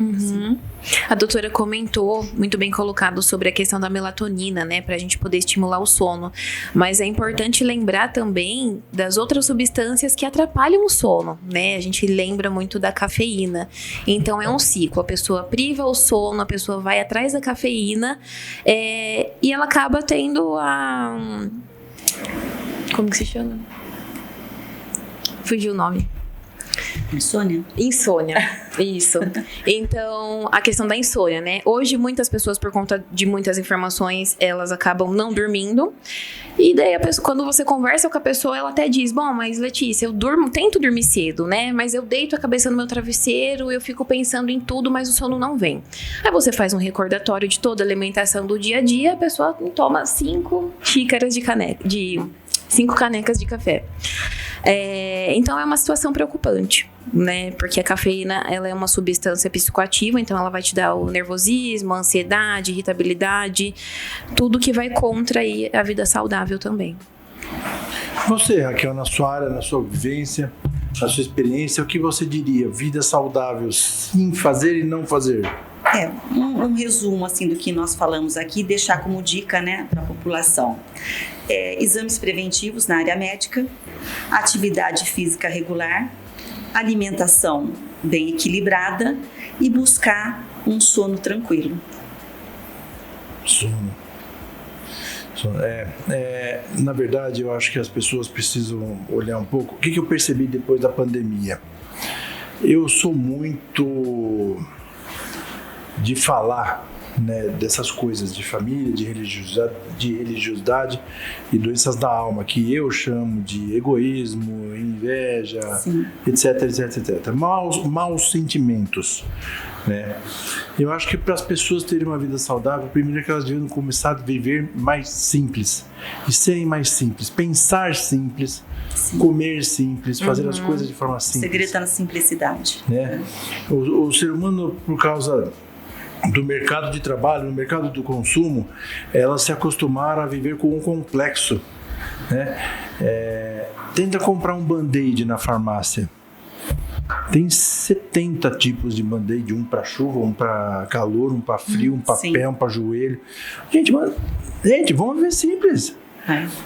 A doutora comentou, muito bem colocado, sobre a questão da melatonina, né, para a gente poder estimular o sono. Mas é importante lembrar também das outras substâncias que atrapalham o sono, né? A gente lembra muito da cafeína. Então é um ciclo. A pessoa priva o sono, a pessoa vai atrás da cafeína e ela acaba tendo como que se chama? Fugiu o nome. Insônia? Insônia, isso. Então, a questão da insônia, né? Hoje, muitas pessoas, por conta de muitas informações, elas acabam não dormindo. E daí, quando você conversa com a pessoa, ela até diz, bom, mas Letícia, eu tento dormir cedo, né? Mas eu deito a cabeça no meu travesseiro, eu fico pensando em tudo, mas o sono não vem. Aí você faz um recordatório de toda a alimentação do dia a dia, a pessoa toma 5 xícaras de 5 canecas de café. Então é uma situação preocupante, né? Porque a cafeína, ela é uma substância psicoativa, então ela vai te dar o nervosismo, a ansiedade, irritabilidade, tudo que vai contra aí a vida saudável também. você, Raquel, na sua área, na sua vivência, na sua experiência, o que você diria? Vida saudável, sim, fazer e não fazer? Um resumo assim do que nós falamos aqui, deixar como dica, né, para a população. Exames preventivos na área médica, atividade física regular, alimentação bem equilibrada e buscar um sono tranquilo. Sono. Na verdade, eu acho que as pessoas precisam olhar um pouco. O que eu percebi depois da pandemia? Eu sou muito de falar, né, dessas coisas de família, de religiosidade e doenças da alma, que eu chamo de egoísmo, inveja, etc. Maus sentimentos, né? Eu acho que para as pessoas terem uma vida saudável, primeiro é que elas devem começar a viver mais simples e serem mais simples, pensar simples, comer simples, fazer as coisas de forma simples. O segredo está na simplicidade, né? O ser humano, por causa do mercado de trabalho, no mercado do consumo, elas se acostumaram a viver com um complexo, né? Tenta comprar um band-aid na farmácia. Tem 70 tipos de band-aid, um para chuva, um para calor, um para frio, um para pé, um para joelho. Gente, vamos viver simples.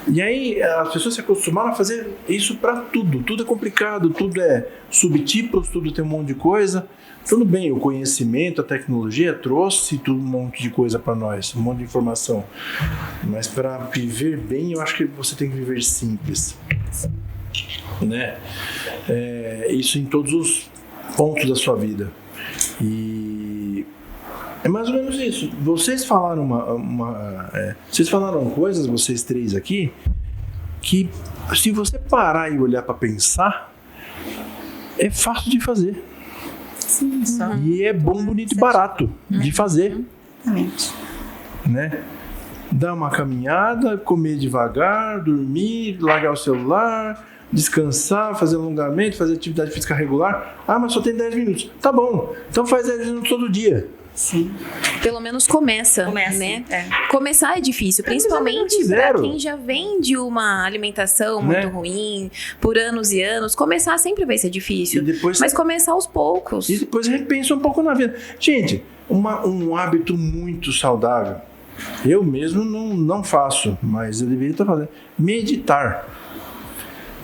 E aí as pessoas se acostumaram a fazer isso para tudo. Tudo é complicado, tudo é subtipos, tudo tem um monte de coisa. Tudo bem, o conhecimento, a tecnologia trouxe tudo, um monte de coisa para nós, um monte de informação. Mas para viver bem, eu acho que você tem que viver simples, né? Isso em todos os pontos da sua vida. E é mais ou menos isso. Vocês falaram vocês falaram coisas, vocês três aqui, que se você parar e olhar para pensar, é fácil de fazer. Sim, só. E é bom, bonito e barato de fazer. Exatamente. Né? Dar uma caminhada, comer devagar, dormir, largar o celular, descansar, fazer alongamento, fazer atividade física regular. Ah, mas só tem 10 minutos. Tá bom, então faz 10 minutos todo dia. Sim. Pelo menos começa, né? Começar é difícil, principalmente para quem já vem de uma alimentação muito ruim, por anos e anos. Começar sempre vai ser difícil, mas começar aos poucos. E depois repensa um pouco na vida. Gente, um hábito muito saudável, eu mesmo não faço, mas eu deveria estar fazendo. Meditar.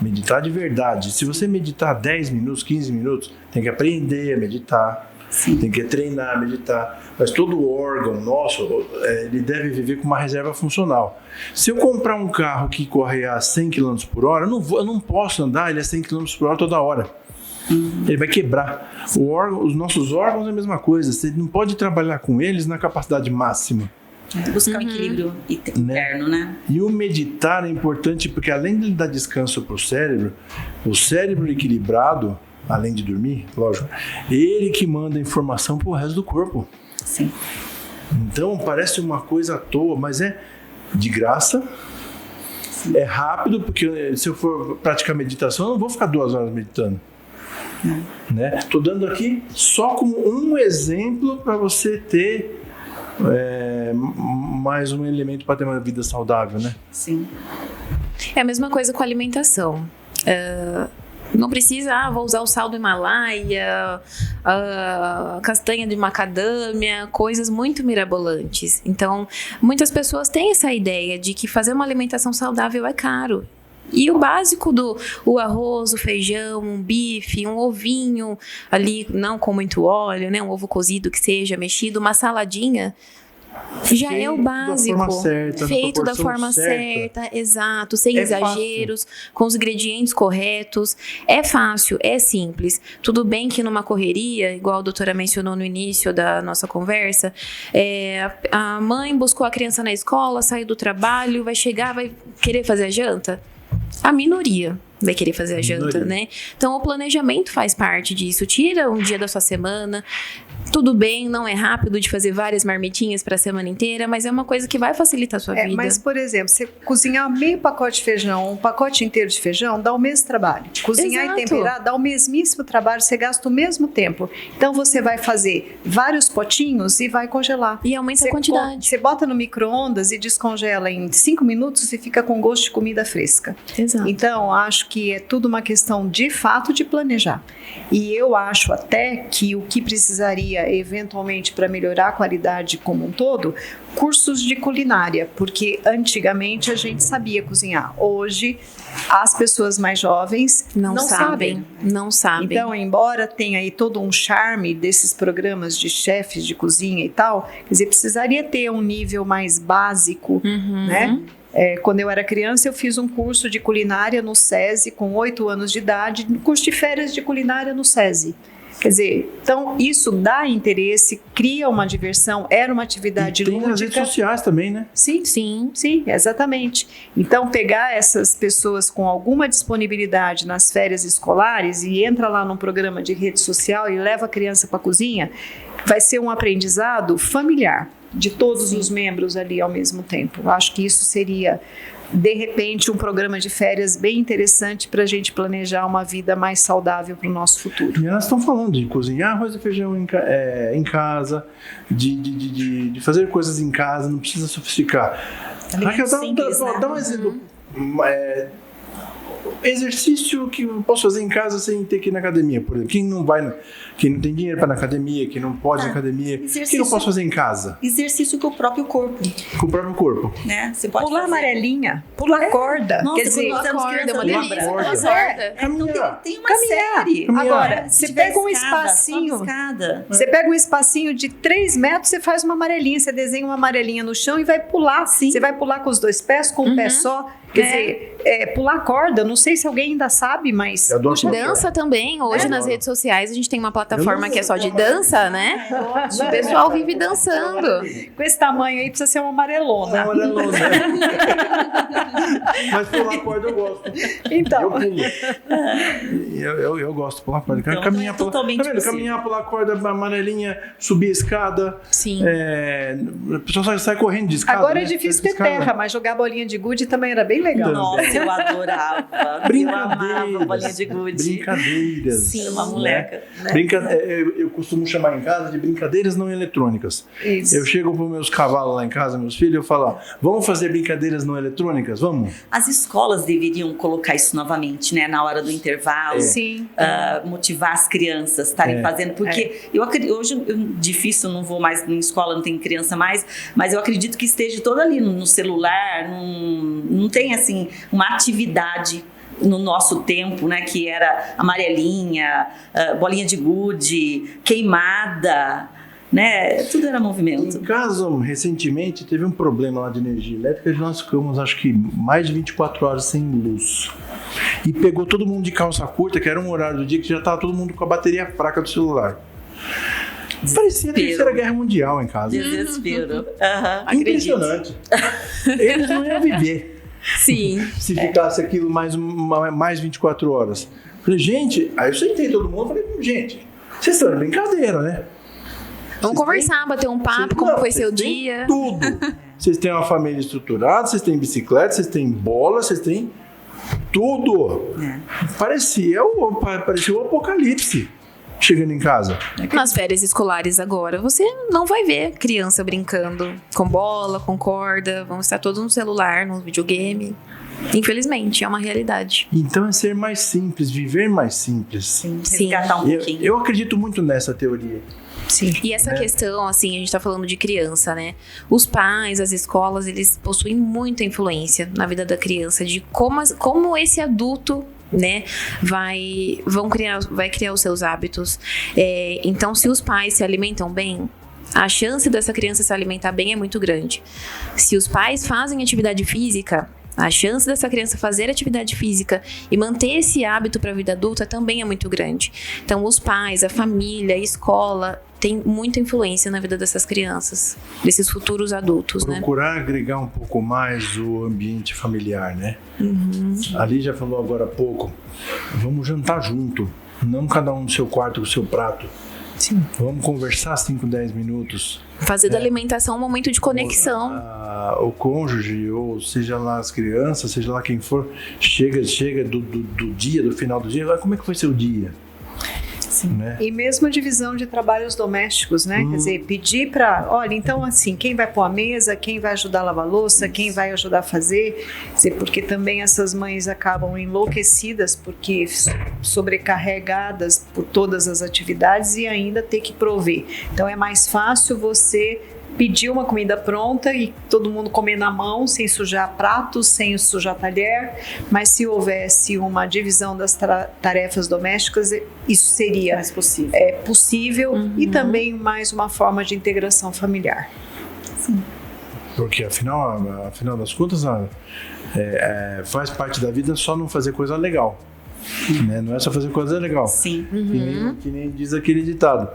Meditar de verdade. Se você meditar 10 minutos, 15 minutos, tem que aprender a meditar. Sim. Tem que treinar, meditar. Mas todo órgão nosso, ele deve viver com uma reserva funcional. Se eu comprar um carro que corre a 100 km por hora, eu não posso andar ele a 100 km por hora toda hora. Ele vai quebrar. Os nossos órgãos é a mesma coisa. Você não pode trabalhar com eles na capacidade máxima. Buscar um equilíbrio interno, né? E o meditar é importante porque além de dar descanso para o cérebro equilibrado, além de dormir, lógico, ele que manda a informação pro resto do corpo. Sim. Então, parece uma coisa à toa, mas é de graça. Sim. É rápido, porque se eu for praticar meditação, eu não vou ficar 2 horas meditando. Né? Tô dando aqui só como um exemplo para você ter mais um elemento para ter uma vida saudável, né? Sim. É a mesma coisa com a alimentação. Não precisa, vou usar o sal do Himalaia, castanha de macadâmia, coisas muito mirabolantes. Então, muitas pessoas têm essa ideia de que fazer uma alimentação saudável é caro. E o básico o arroz, o feijão, um bife, um ovinho ali, não com muito óleo, né? Um ovo cozido que seja mexido, uma saladinha, já é o básico. Feito da forma certa, exato, sem exageros, com os ingredientes corretos. É fácil, é simples. Tudo bem que numa correria, igual a doutora mencionou no início da nossa conversa, a mãe buscou a criança na escola, saiu do trabalho, vai chegar, vai querer fazer a janta? A minoria vai querer fazer a janta, né? Então, o planejamento faz parte disso. Tira um dia da sua semana. Tudo bem, não é rápido de fazer várias marmitinhas para a semana inteira, mas é uma coisa que vai facilitar a sua vida. Mas, por exemplo, você cozinhar meio pacote de feijão, um pacote inteiro de feijão, dá o mesmo trabalho. Cozinhar e temperar dá o mesmíssimo trabalho, você gasta o mesmo tempo. Então, você vai fazer vários potinhos e vai congelar. E aumenta a quantidade. Você bota no micro-ondas e descongela em 5 minutos e fica com gosto de comida fresca. Exato. Então, acho que é tudo uma questão, de fato, de planejar. E eu acho até que o que precisaria eventualmente para melhorar a qualidade como um todo, cursos de culinária, porque antigamente a gente sabia cozinhar. Hoje as pessoas mais jovens não sabem. Então, embora tenha aí todo um charme desses programas de chefes de cozinha e tal, quer dizer, precisaria ter um nível mais básico, né? Quando eu era criança, eu fiz um curso de culinária no SESI com 8 anos de idade, curso de férias de culinária no SESI. Quer dizer, então isso dá interesse, cria uma diversão, era uma atividade lúdica. Tem nas redes sociais também, né? Sim, exatamente. Então, pegar essas pessoas com alguma disponibilidade nas férias escolares e entra lá num programa de rede social e leva a criança para a cozinha, vai ser um aprendizado familiar de todos os membros ali ao mesmo tempo. Eu acho que isso seria, de repente, um programa de férias bem interessante para a gente planejar uma vida mais saudável para o nosso futuro. E elas estão falando de cozinhar arroz e feijão em casa, de fazer coisas em casa, não precisa sofisticar. Dá um exemplo. Exercício que eu posso fazer em casa sem ter que ir na academia, por exemplo. Quem não tem dinheiro para ir na academia, quem não pode ir na academia, o que eu posso fazer em casa? Exercício com o próprio corpo. Com o próprio corpo. Né? Você pode pular amarelinha, pular corda. Nossa, quer dizer, pular corda, uma delícia. Então, tem uma série. Agora, você pega um espacinho, você pega um espacinho de 3 metros, você faz uma amarelinha, você desenha uma amarelinha no chão e vai pular. Sim. Você vai pular com os 2 pés, com um pé só. Quer dizer, pular corda, não sei se alguém ainda sabe, mas... Dança também. Hoje nas redes sociais a gente tem uma plataforma que é só de dança, né? O pessoal vive dançando. Com esse tamanho aí precisa ser uma amarelona. Mas pular corda eu gosto. Então. Eu pulo. Eu gosto de pular corda. Então, caminhar, pular corda, amarelinha, subir a escada. Sim. A pessoa sai correndo de escada. Agora é difícil ter terra, mas jogar bolinha de gude também era bem legal. Nossa, eu adorava. Eu amava bolinha de gude. Brincadeiras. Sim, uma moleca. Né? Eu costumo chamar em casa de brincadeiras não eletrônicas. Isso. Eu chego para os meus cavalos lá em casa, meus filhos, eu falo, vamos fazer brincadeiras não eletrônicas? Vamos? As escolas deveriam colocar isso novamente, né? Na hora do intervalo. Sim. Motivar as crianças a estarem fazendo. Porque eu acredito, hoje, difícil, não vou mais em escola, não tem criança mais, mas eu acredito que esteja toda ali no celular, não tem, assim, uma atividade no nosso tempo, né, que era amarelinha, bolinha de gude, queimada, né, tudo era movimento. Em casa, recentemente, teve um problema lá de energia elétrica e nós ficamos, acho que, mais de 24 horas sem luz. E pegou todo mundo de calça curta, que era um horário do dia que já estava todo mundo com a bateria fraca do celular. Parecia a Terceira Guerra Mundial em casa. Desespero. Impressionante. Eles não iam viver. Sim. Se ficasse aquilo mais 24 horas. Falei, gente, aí eu sentei todo mundo e falei, gente, vocês estão de brincadeira, né? Vamos conversar, bater um papo, como foi seu dia. Tudo. Vocês têm uma família estruturada, vocês têm bicicleta, vocês têm bola, vocês têm tudo. Parecia o apocalipse chegando em casa. Nas férias escolares agora, você não vai ver criança brincando com bola, com corda, vão estar todos no celular, no videogame. Infelizmente, é uma realidade. Então é ser mais simples, viver mais simples. Sim, resgatar um pouquinho. Eu acredito muito nessa teoria. Sim. E essa questão, assim, a gente tá falando de criança, né? Os pais, as escolas, eles possuem muita influência na vida da criança, de como esse adulto, né, vai criar os seus hábitos. Então, se os pais se alimentam bem, a chance dessa criança se alimentar bem é muito grande. Se os pais fazem atividade física, a chance dessa criança fazer atividade física e manter esse hábito para a vida adulta também é muito grande. Então, os pais, a família, a escola tem muita influência na vida dessas crianças, desses futuros adultos, né? Procurar agregar um pouco mais o ambiente familiar, né? Ali já falou agora há pouco, vamos jantar junto, não cada um no seu quarto com o seu prato. Sim. Vamos conversar 5, 10 minutos. Fazer da alimentação um momento de conexão. O cônjuge, ou seja lá as crianças, seja lá quem for, chega do final do dia, como é que foi seu dia? Sim. Né? E mesmo a divisão de trabalhos domésticos, né? Quer dizer, pedir para, olha, então assim, quem vai pôr a mesa, quem vai ajudar a lavar a louça, quem vai ajudar a fazer, quer dizer, porque também essas mães acabam enlouquecidas porque sobrecarregadas por todas as atividades e ainda ter que prover. Então é mais fácil você pedir uma comida pronta e todo mundo comer na mão, sem sujar pratos, sem sujar talher, mas se houvesse uma divisão das tarefas domésticas, isso seria mais possível. Possível e também mais uma forma de integração familiar. Sim. Porque afinal das contas, faz parte da vida só não fazer coisa legal. Né? Não é só fazer coisa legal. Sim. Que nem diz aquele ditado.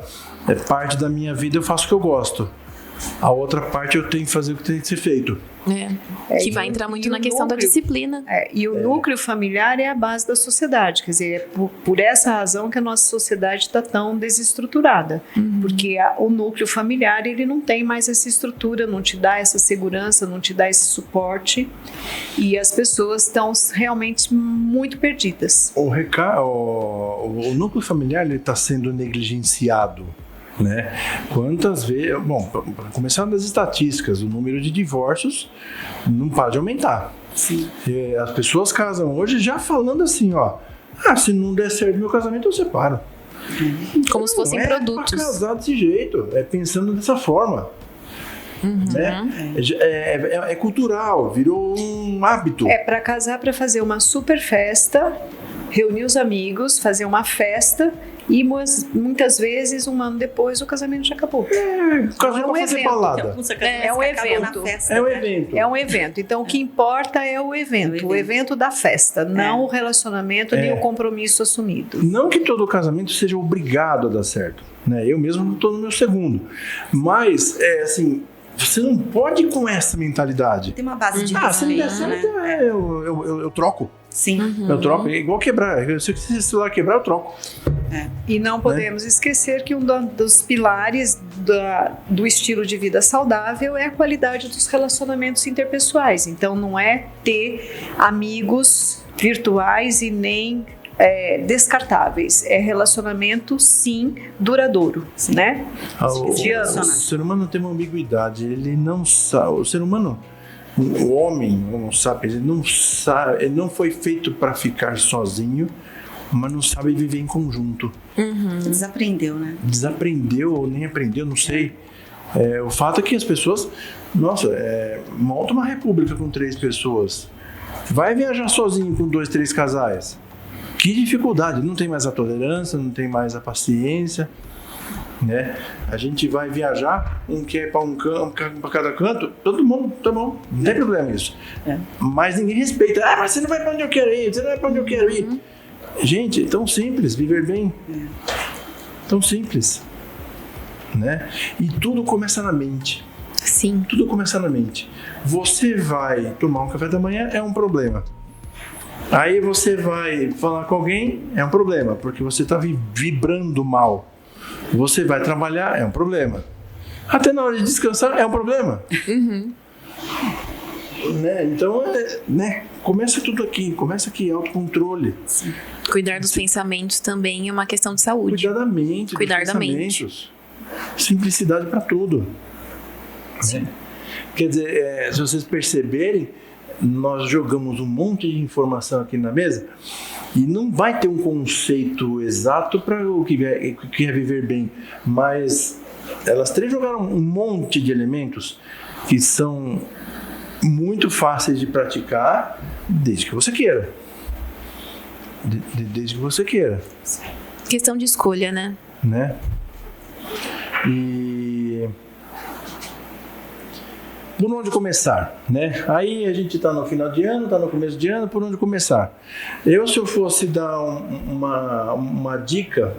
É parte da minha vida, eu faço o que eu gosto. A outra parte eu tenho que fazer o que tem que ser feito. Que vai entrar muito na questão da disciplina. E o núcleo familiar é a base da sociedade. Quer dizer, é por essa razão que a nossa sociedade está tão desestruturada. Porque o núcleo familiar, ele não tem mais essa estrutura, não te dá essa segurança, não te dá esse suporte. E as pessoas estão realmente muito perdidas. O núcleo familiar está sendo negligenciado. Né? Quantas vezes... Bom, para começar das estatísticas, o número de divórcios não para de aumentar. Sim. As pessoas casam hoje já falando assim, se não der certo meu casamento, eu separo. Como se fossem produtos. Não é para casar desse jeito, é pensando dessa forma. Né? É cultural, virou um hábito. É para casar, para fazer uma super festa, reunir os amigos, fazer uma festa... E muitas vezes, um ano depois, o casamento já acabou. É um evento. Balada. É um evento. É um evento. Então, o que importa é o evento. O evento da festa, não o relacionamento, nem o compromisso assumido. Não que todo casamento seja obrigado a dar certo. Né? Eu mesmo não estou no meu segundo. Mas, assim... Você não pode ir com essa mentalidade. Tem uma base de se não der certo, eu troco. Sim. Eu troco. É igual quebrar. Se o celular quebrar, eu troco. E não podemos esquecer que um dos pilares do estilo de vida saudável é a qualidade dos relacionamentos interpessoais. Então, não é ter amigos virtuais e nem descartáveis. É relacionamento, sim, duradouro, né? O ser humano tem uma ambiguidade. Ele não sabe. O ser humano, o homem, o Homo sapiens, ele não foi feito para ficar sozinho, mas não sabe viver em conjunto. Desaprendeu, né? Desaprendeu ou nem aprendeu, não sei. O fato é que as pessoas, monta uma república com 3 pessoas. Vai viajar sozinho com 2, 3 casais. Que dificuldade, não tem mais a tolerância, não tem mais a paciência, né? A gente vai viajar, um quer para para cada canto, todo mundo, tá bom, não tem problema isso. Mas ninguém respeita. Mas você não vai para onde eu quero ir, você não vai para onde eu quero ir. Gente, é tão simples, viver bem. Tão simples, né? E tudo começa na mente. Sim. Tudo começa na mente. Você vai tomar um café da manhã, é um problema. Aí você vai falar com alguém, é um problema, porque você está vibrando mal. Você vai trabalhar, é um problema. Até na hora de descansar, é um problema. Né? Então, começa tudo aqui, autocontrole. Sim. Cuidar dos pensamentos também é uma questão de saúde. Cuidar da mente. Simplicidade para tudo. Sim. Quer dizer, se vocês perceberem, nós jogamos um monte de informação aqui na mesa e não vai ter um conceito exato para o que é viver bem, mas elas 3 jogaram um monte de elementos que são muito fáceis de praticar desde que você queira. Desde que você queira. Questão de escolha, né? E por onde começar, né? Aí a gente está no final de ano, está no começo de ano, por onde começar? Se eu fosse dar uma dica,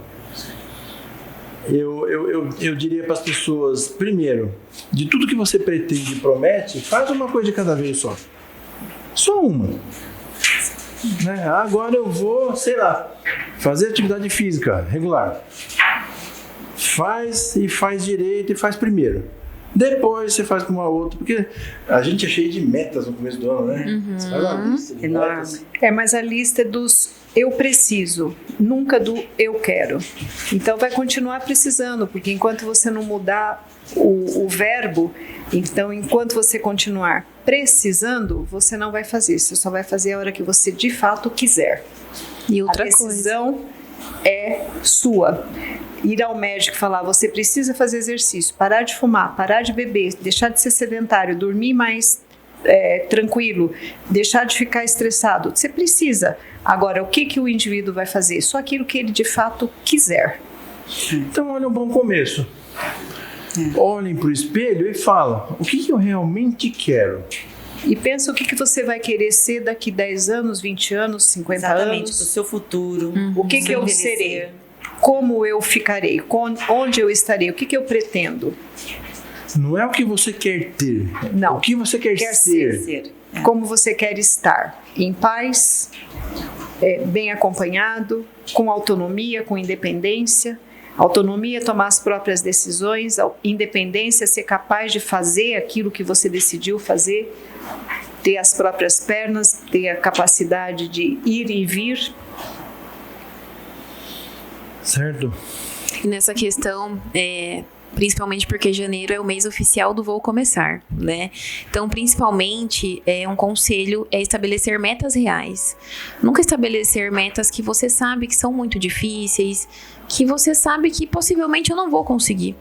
eu diria para as pessoas, primeiro, de tudo que você pretende e promete, faz uma coisa de cada vez só. Só uma. Né? Agora eu vou, fazer atividade física regular. Faz direito e faz primeiro. Depois você faz com uma outra, porque a gente é cheio de metas no começo do ano, né? Você faz uma lista de metas. Mas a lista é dos eu preciso, nunca do eu quero. Então vai continuar precisando, porque enquanto você não mudar o verbo, então enquanto você continuar precisando, você não vai fazer. Você só vai fazer a hora que você de fato quiser. E outra a decisão é sua. Ir ao médico e falar, você precisa fazer exercício, parar de fumar, parar de beber, deixar de ser sedentário, dormir mais tranquilo, deixar de ficar estressado. Você precisa. Agora, o que o indivíduo vai fazer? Só aquilo que ele de fato quiser. Então, olha um bom começo. Olhem para o espelho e falam, o que eu realmente quero? E pensa o que você vai querer ser daqui 10 anos, 20 anos, 50 Exatamente, anos. para o seu futuro. O que eu serei? Como eu ficarei? Onde eu estarei? O que eu pretendo? Não é o que você quer ter. Não. O que você quer ser. Como você quer estar? Em paz, bem acompanhado, com autonomia, com independência. Autonomia, tomar as próprias decisões. Independência, ser capaz de fazer aquilo que você decidiu fazer. Ter as próprias pernas, ter a capacidade de ir e vir. Certo. E nessa questão, principalmente porque janeiro é o mês oficial do Vou Começar, né? Então, principalmente, um conselho é estabelecer metas reais. Nunca estabelecer metas que você sabe que são muito difíceis, que você sabe que possivelmente eu não vou conseguir,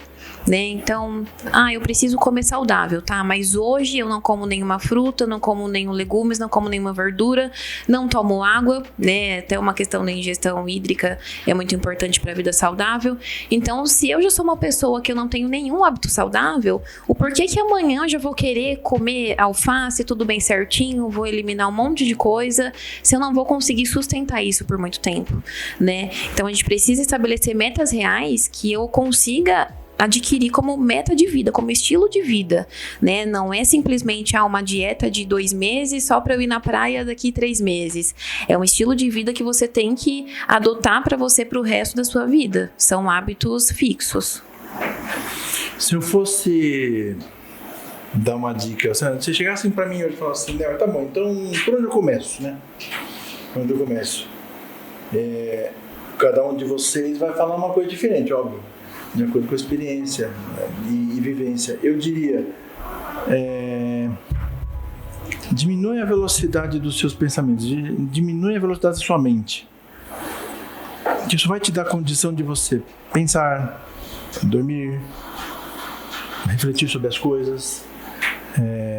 né? Então, eu preciso comer saudável, tá? Mas hoje eu não como nenhuma fruta, não como nenhum legumes, não como nenhuma verdura, não tomo água, né? Até uma questão da ingestão hídrica é muito importante para a vida saudável. Então, se eu já sou uma pessoa que eu não tenho nenhum hábito saudável, o porquê que amanhã eu já vou querer comer alface, tudo bem certinho, vou eliminar um monte de coisa, se eu não vou conseguir sustentar isso por muito tempo, né? Então, a gente precisa estabelecer metas reais que eu consiga adquirir como meta de vida, como estilo de vida, né? Não é simplesmente uma dieta de 2 meses só para eu ir na praia daqui 3 meses. É um estilo de vida que você tem que adotar para você pro resto da sua vida. São hábitos fixos. Se eu fosse dar uma dica, se você chegasse para mim hoje e falasse assim, tá bom, então por onde eu começo, né? Por onde eu começo? Cada um de vocês vai falar uma coisa diferente, óbvio, de acordo com a experiência, né, e vivência. Eu diria, diminui a velocidade dos seus pensamentos, diminui a velocidade da sua mente. Isso vai te dar condição de você pensar, dormir, refletir sobre as coisas,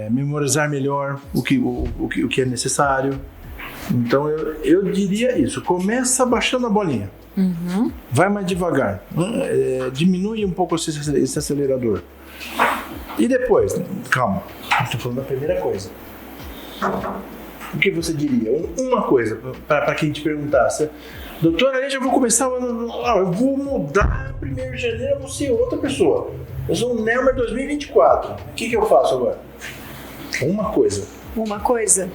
memorizar melhor o que é necessário. Então eu diria isso, começa baixando a bolinha, vai mais devagar, diminui um pouco esse acelerador e depois, calma, estou falando da primeira coisa. O que você diria? Uma coisa para quem te perguntasse, doutora, eu já vou começar o ano, eu vou mudar 1º de janeiro, eu vou ser outra pessoa, eu sou um Nelmer 2024, o que eu faço agora? Uma coisa,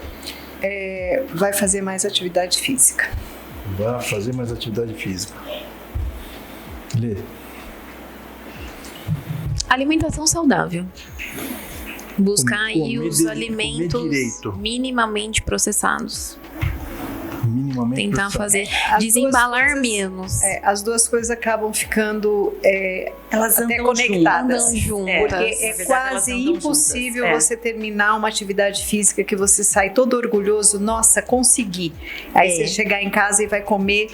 vai fazer mais atividade física. Vai fazer mais atividade física. Lê. Alimentação saudável. Buscar aí os alimentos minimamente processados. Tentar fazer, desembalar menos. As duas coisas acabam ficando elas até conectadas. Andam juntas. Porque é quase impossível você terminar uma atividade física que você sai todo orgulhoso, nossa, consegui. Aí você chegar em casa e vai comer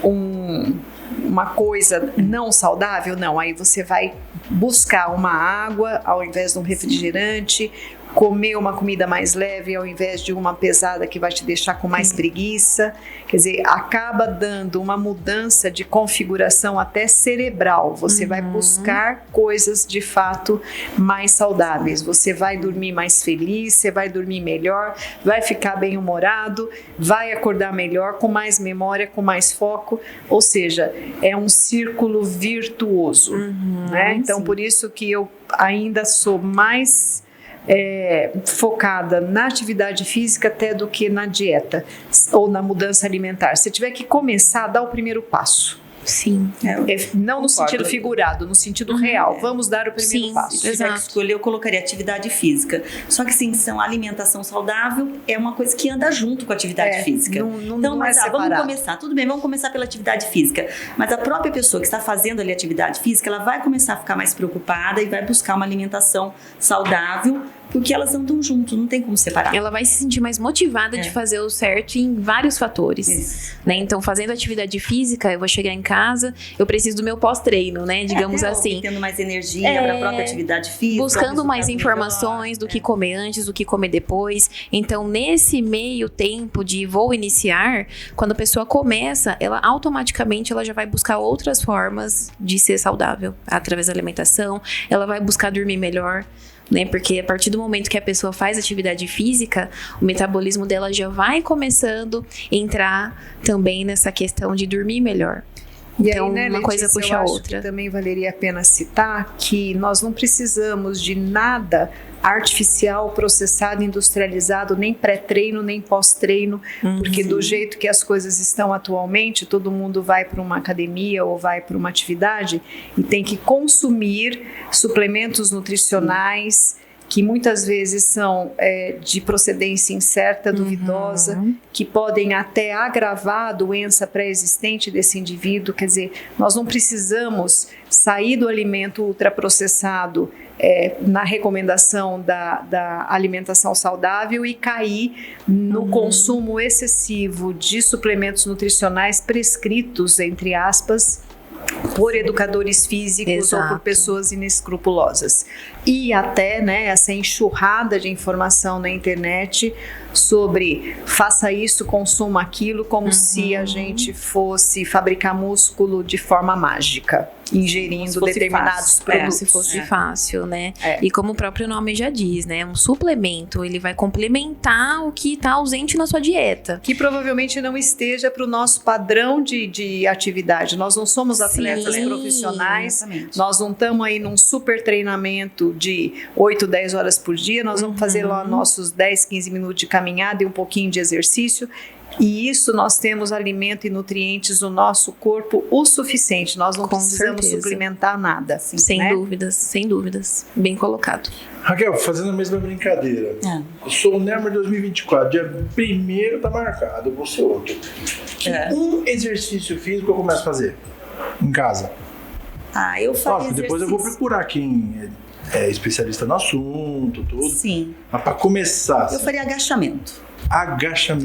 uma coisa não saudável, não. Aí você vai buscar uma água ao invés de um refrigerante, comer uma comida mais leve ao invés de uma pesada que vai te deixar com mais preguiça. Quer dizer, acaba dando uma mudança de configuração até cerebral. Você vai buscar coisas de fato mais saudáveis. Você vai dormir mais feliz, você vai dormir melhor, vai ficar bem humorado, vai acordar melhor, com mais memória, com mais foco. Ou seja, é um círculo virtuoso, né? Então, por isso que eu ainda sou mais focada na atividade física até do que na dieta ou na mudança alimentar. Se tiver que começar, dá o primeiro passo. Sim. Não no sentido figurado, no sentido real. Vamos dar o primeiro passo. Se tiver que escolher, eu colocaria atividade física. Só que, sim, alimentação saudável é uma coisa que anda junto com a atividade física. Então, vamos começar. Tudo bem, vamos começar pela atividade física. Mas a própria pessoa que está fazendo ali atividade física, ela vai começar a ficar mais preocupada e vai buscar uma alimentação saudável, porque elas andam junto, não tem como separar. Ela vai se sentir mais motivada de fazer o certo em vários fatores, né? Então, fazendo atividade física, eu vou chegar em casa, eu preciso do meu pós-treino, né? Digamos assim. Tendo mais energia para a própria atividade física. Buscando mais informações do que comer antes, do que comer depois. Então, nesse meio tempo de vou iniciar, quando a pessoa começa, ela automaticamente ela já vai buscar outras formas de ser saudável. Através da alimentação, ela vai buscar dormir melhor, né? Porque a partir do momento que a pessoa faz atividade física, o metabolismo dela já vai começando a entrar também nessa questão de dormir melhor. E então, aí, né, uma Letícia, coisa puxa a outra. Também valeria a pena citar que nós não precisamos de nada artificial, processado, industrializado, nem pré-treino, nem pós-treino, porque do jeito que as coisas estão atualmente, todo mundo vai para uma academia ou vai para uma atividade e tem que consumir suplementos nutricionais que muitas vezes são de procedência incerta, duvidosa, que podem até agravar a doença pré-existente desse indivíduo. Quer dizer, nós não precisamos sair do alimento ultraprocessado na recomendação da alimentação saudável e cair no consumo excessivo de suplementos nutricionais prescritos, entre aspas, por educadores físicos ou por pessoas inescrupulosas. E até, né, essa enxurrada de informação na internet sobre faça isso, consuma aquilo, como se a gente fosse fabricar músculo de forma mágica, ingerindo determinados produtos. Se fosse fácil, né? E como o próprio nome já diz, né? Um suplemento, ele vai complementar o que está ausente na sua dieta. Que provavelmente não esteja para o nosso padrão de atividade. Nós não somos atletas Sim, profissionais. exatamente. Nós não estamos aí num super treinamento de 8, 10 horas por dia. Nós vamos fazer lá nossos 10, 15 minutos de caminhada e um pouquinho de exercício. E isso nós temos alimento e nutrientes no nosso corpo o suficiente. Nós não Com precisamos certeza. suplementar nada. Sem né? dúvidas, sem dúvidas. Bem colocado. Raquel, fazendo a mesma brincadeira. Eu sou o Neymar 2024, dia 1º tá marcado, eu vou ser outro. Um exercício físico eu começo a fazer em casa. Eu faço Lógico, depois eu vou procurar quem é especialista no assunto, tudo. Sim. Mas para começar, Eu faria agachamento. agachamento.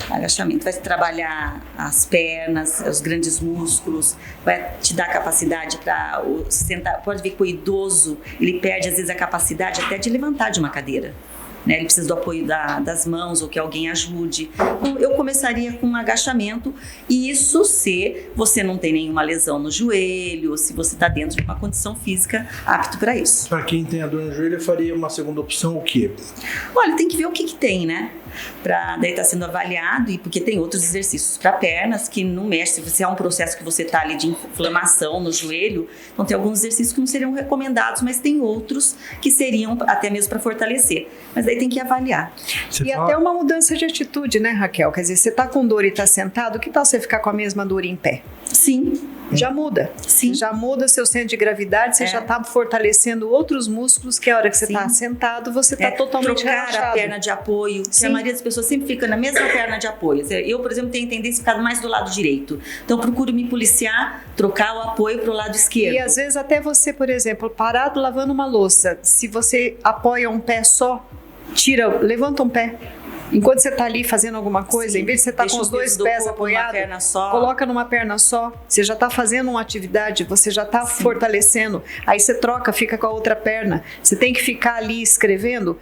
Agachamento. Vai trabalhar as pernas, os grandes músculos, vai te dar capacidade para sentar. Pode ver que o idoso, ele perde às vezes a capacidade até de levantar de uma cadeira. Né? Ele precisa do apoio das mãos ou que alguém ajude. Então, eu começaria com um agachamento, e isso se você não tem nenhuma lesão no joelho, ou se você está dentro de uma condição física apto para isso. Para quem tem a dor no joelho, eu faria uma segunda opção, o quê? Olha, tem que ver o que tem, né? Daí está sendo avaliado, e porque tem outros exercícios para pernas que não mexe. Se você há um processo que você está ali de inflamação no joelho, então tem alguns exercícios que não seriam recomendados, mas tem outros que seriam até mesmo para fortalecer. Mas daí tem que avaliar. Até uma mudança de atitude, né, Raquel? Quer dizer, você está com dor e está sentado, que tal você ficar com a mesma dor em pé? Sim. Já muda. Sim. Já muda seu centro de gravidade, você já está fortalecendo outros músculos, que a hora que você está sentado, você está totalmente trocar relaxado. a perna de apoio. A maioria das pessoas sempre fica na mesma perna de apoio. Eu, por exemplo, tenho tendência a ficar mais do lado direito. Então, procuro me policiar, trocar o apoio para o lado esquerdo. E às vezes até você, por exemplo, parado lavando uma louça, se você apoia um pé só, levanta um pé. Enquanto você está ali fazendo alguma coisa, em vez de você estar com os dois pés apoiados, coloca numa perna só. Você já está fazendo uma atividade, você já está fortalecendo. Aí você troca, fica com a outra perna. Você tem que ficar ali escrevendo.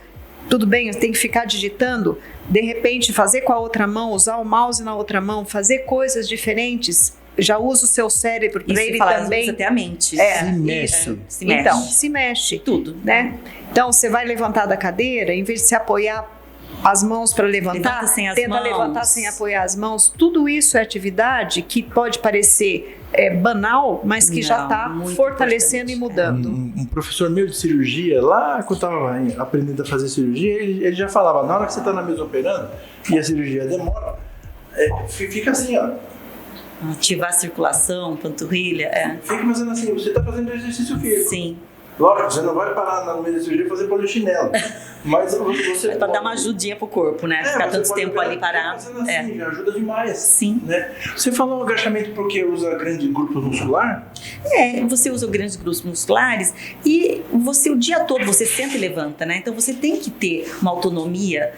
Tudo bem, tem que ficar digitando. De repente, fazer com a outra mão, usar o mouse na outra mão, fazer coisas diferentes. Já usa o seu cérebro para ele também. Até a mente. Se mexe. Se mexe. Então, se mexe. Tudo. Né? Então, você vai levantar da cadeira, em vez de se apoiar as mãos para levantar, tenta levantar sem apoiar as mãos. Tudo isso é atividade que pode parecer banal, mas que já está fortalecendo e mudando. Um professor meu de cirurgia, lá quando eu estava aprendendo a fazer cirurgia, ele já falava, na hora que você está na mesa operando e a cirurgia demora, fica assim, ó. Ativar a circulação, panturrilha, Fica fazendo assim, você está fazendo exercício físico. Sim. Lógico, você não vai parar na meio da cirurgia e fazer polichinelo. Mas você para dar uma ajudinha pro corpo, né? Ficar tanto tempo ali parado. Assim, já ajuda demais. Sim. Né? Você falou agachamento porque usa grande grupo muscular? Você usa grandes grupos musculares e você o dia todo, você senta e levanta, né? Então você tem que ter uma autonomia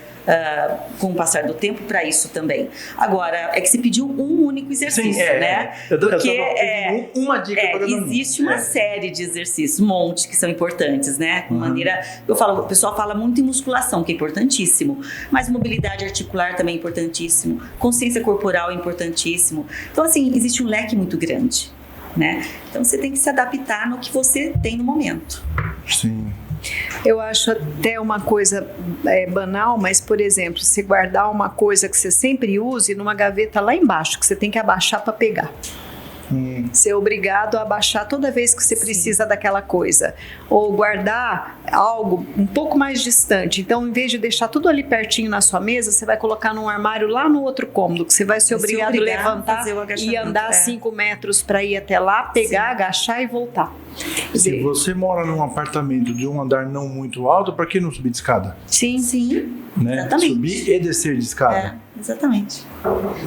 com o passar do tempo para isso também. Agora, é que você pediu um único exercício, né? Porque uma dica para cada um. Existe uma série de exercícios, um monte, que são importantes, né? O pessoal fala muito em musculação, que é importantíssimo, mas mobilidade articular também é importantíssimo, consciência corporal é importantíssimo. Então, assim, existe um leque muito grande, né? Então, você tem que se adaptar no que você tem no momento. Sim. Eu acho até uma coisa banal, mas, por exemplo, você guardar uma coisa que você sempre use numa gaveta lá embaixo, que você tem que abaixar para pegar. Ser é obrigado a abaixar toda vez que você precisa daquela coisa. Ou guardar algo um pouco mais distante. Então, em vez de deixar tudo ali pertinho na sua mesa, você vai colocar num armário lá no outro cômodo, que você vai ser obrigado a levantar e andar 5 metros para ir até lá, pegar, agachar e voltar. Se você mora num apartamento de um andar não muito alto, para que não subir de escada? Sim. Né? Exatamente. Subir e descer de escada. Exatamente.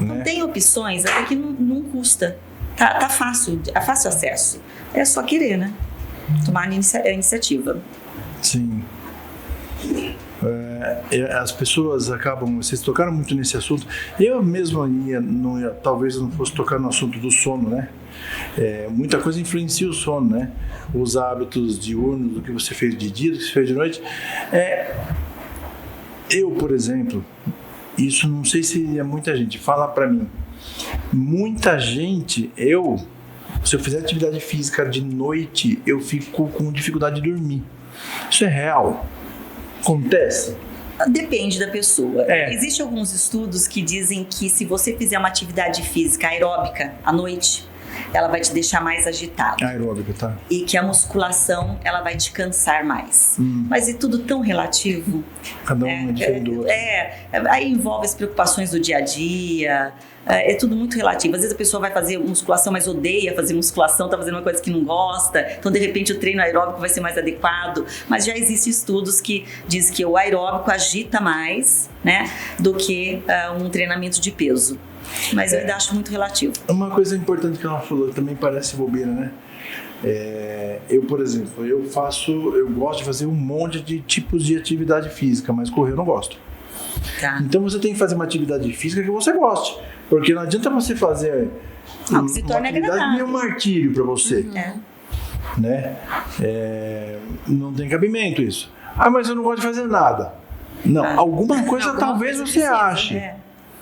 Né? Tem opções até que não custa. Tá fácil, é fácil acesso. É só querer, né? Tomar a iniciativa. Sim. As pessoas acabam, vocês tocaram muito nesse assunto. Eu mesmo talvez eu não fosse tocar no assunto do sono, né? Muita coisa influencia o sono, né? Os hábitos diurnos, do que você fez de dia, do que você fez de noite. Eu, por exemplo, isso não sei se é muita gente, fala pra mim. Muita gente, se eu fizer atividade física de noite, eu fico com dificuldade de dormir. Isso é real? Acontece? Depende da pessoa. Existem alguns estudos que dizem que se você fizer uma atividade física aeróbica à noite, ela vai te deixar mais agitado. Aeróbica, tá? E que a musculação, ela vai te cansar mais. Mas é tudo tão relativo. Cada um é diferente do outro. Aí envolve as preocupações do dia a dia. É tudo muito relativo. Às vezes a pessoa vai fazer musculação, mas odeia fazer musculação, tá fazendo uma coisa que não gosta. Então, de repente, o treino aeróbico vai ser mais adequado. Mas já existem estudos que dizem que o aeróbico agita mais, né, do que um treinamento de peso. Mas eu ainda acho muito relativo. Uma coisa importante que ela falou, também parece bobeira, né? Eu, por exemplo, eu gosto de fazer um monte de tipos de atividade física, mas correr eu não gosto. Tá. Então você tem que fazer uma atividade física que você goste, porque não adianta você fazer que se uma torne atividade agradável. meio martírio para você, né? Não tem cabimento isso. Ah, mas eu não gosto de fazer nada. Não, alguma coisa talvez você ache.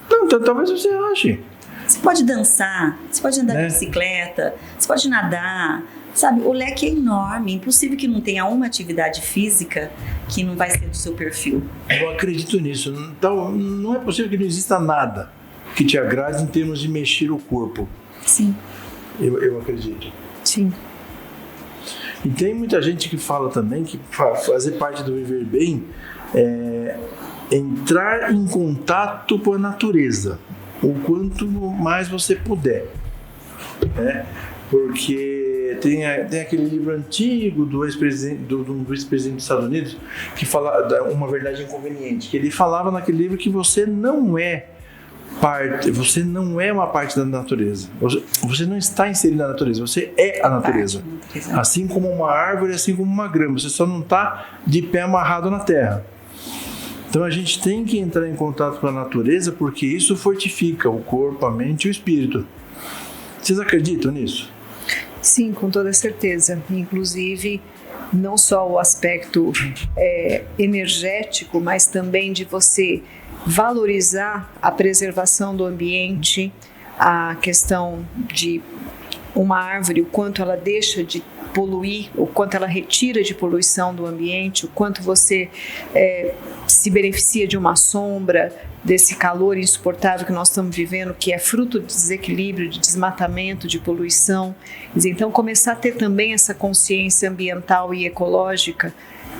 Então, talvez você ache. Você pode dançar, você pode andar de bicicleta, você pode nadar, sabe? O leque é enorme, impossível que não tenha uma atividade física que não vai ser do seu perfil. Eu acredito nisso. Então, não é possível que não exista nada que te agrade em termos de mexer o corpo. Sim. Eu acredito. Sim. E tem muita gente que fala também que fazer parte do Viver Bem é entrar em contato com a natureza, o quanto mais você puder, né? Porque tem aquele livro antigo do ex-presidente dos Estados Unidos que fala Uma Verdade Inconveniente, que ele falava naquele livro que você não é uma parte da natureza, você não está inserido na natureza, você é a natureza, assim como uma árvore, assim como uma grama, você só não está de pé amarrado na terra. Então a gente tem que entrar em contato com a natureza, porque isso fortifica o corpo, a mente e o espírito. Vocês acreditam nisso? Sim, com toda certeza. Inclusive, não só o aspecto energético, mas também de você valorizar a preservação do ambiente, a questão de uma árvore, o quanto ela deixa de poluir, o quanto ela retira de poluição do ambiente, o quanto você se beneficia de uma sombra, desse calor insuportável que nós estamos vivendo, que é fruto de desequilíbrio, de desmatamento, de poluição. Então, começar a ter também essa consciência ambiental e ecológica,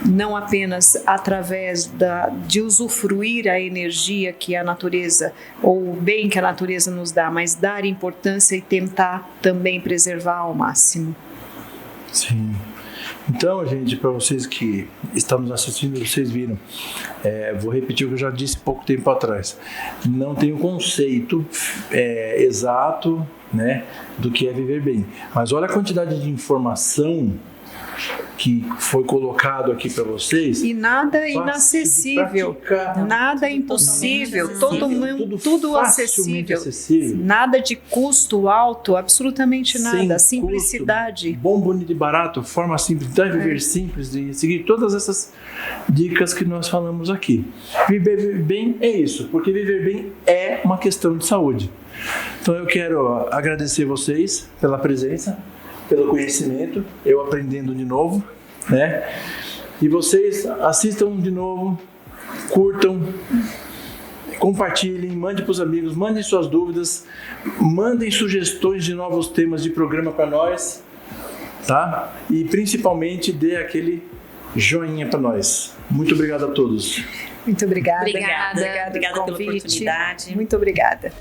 não apenas através de usufruir a energia que a natureza, ou o bem que a natureza nos dá, mas dar importância e tentar também preservar ao máximo. Sim. Então, gente, para vocês que estão nos assistindo, vocês viram, vou repetir o que eu já disse pouco tempo atrás. Não tem um conceito exato, né, do que é viver bem. Mas olha a quantidade de informação que foi colocado aqui para vocês. E nada inacessível, nada impossível, tudo acessível, nada de custo alto, absolutamente nada, simplicidade. Custo, bom, bonito e barato, forma simples, então viver simples e seguir todas essas dicas que nós falamos aqui. Viver bem é isso, porque viver bem é uma questão de saúde. Então eu quero agradecer vocês pela presença, pelo conhecimento, eu aprendendo de novo, né? E vocês assistam de novo, curtam, compartilhem, mandem para os amigos, mandem suas dúvidas, mandem sugestões de novos temas de programa para nós, tá? E principalmente dê aquele joinha para nós. Muito obrigado a todos. Muito obrigada. Obrigada pela oportunidade. Muito obrigada.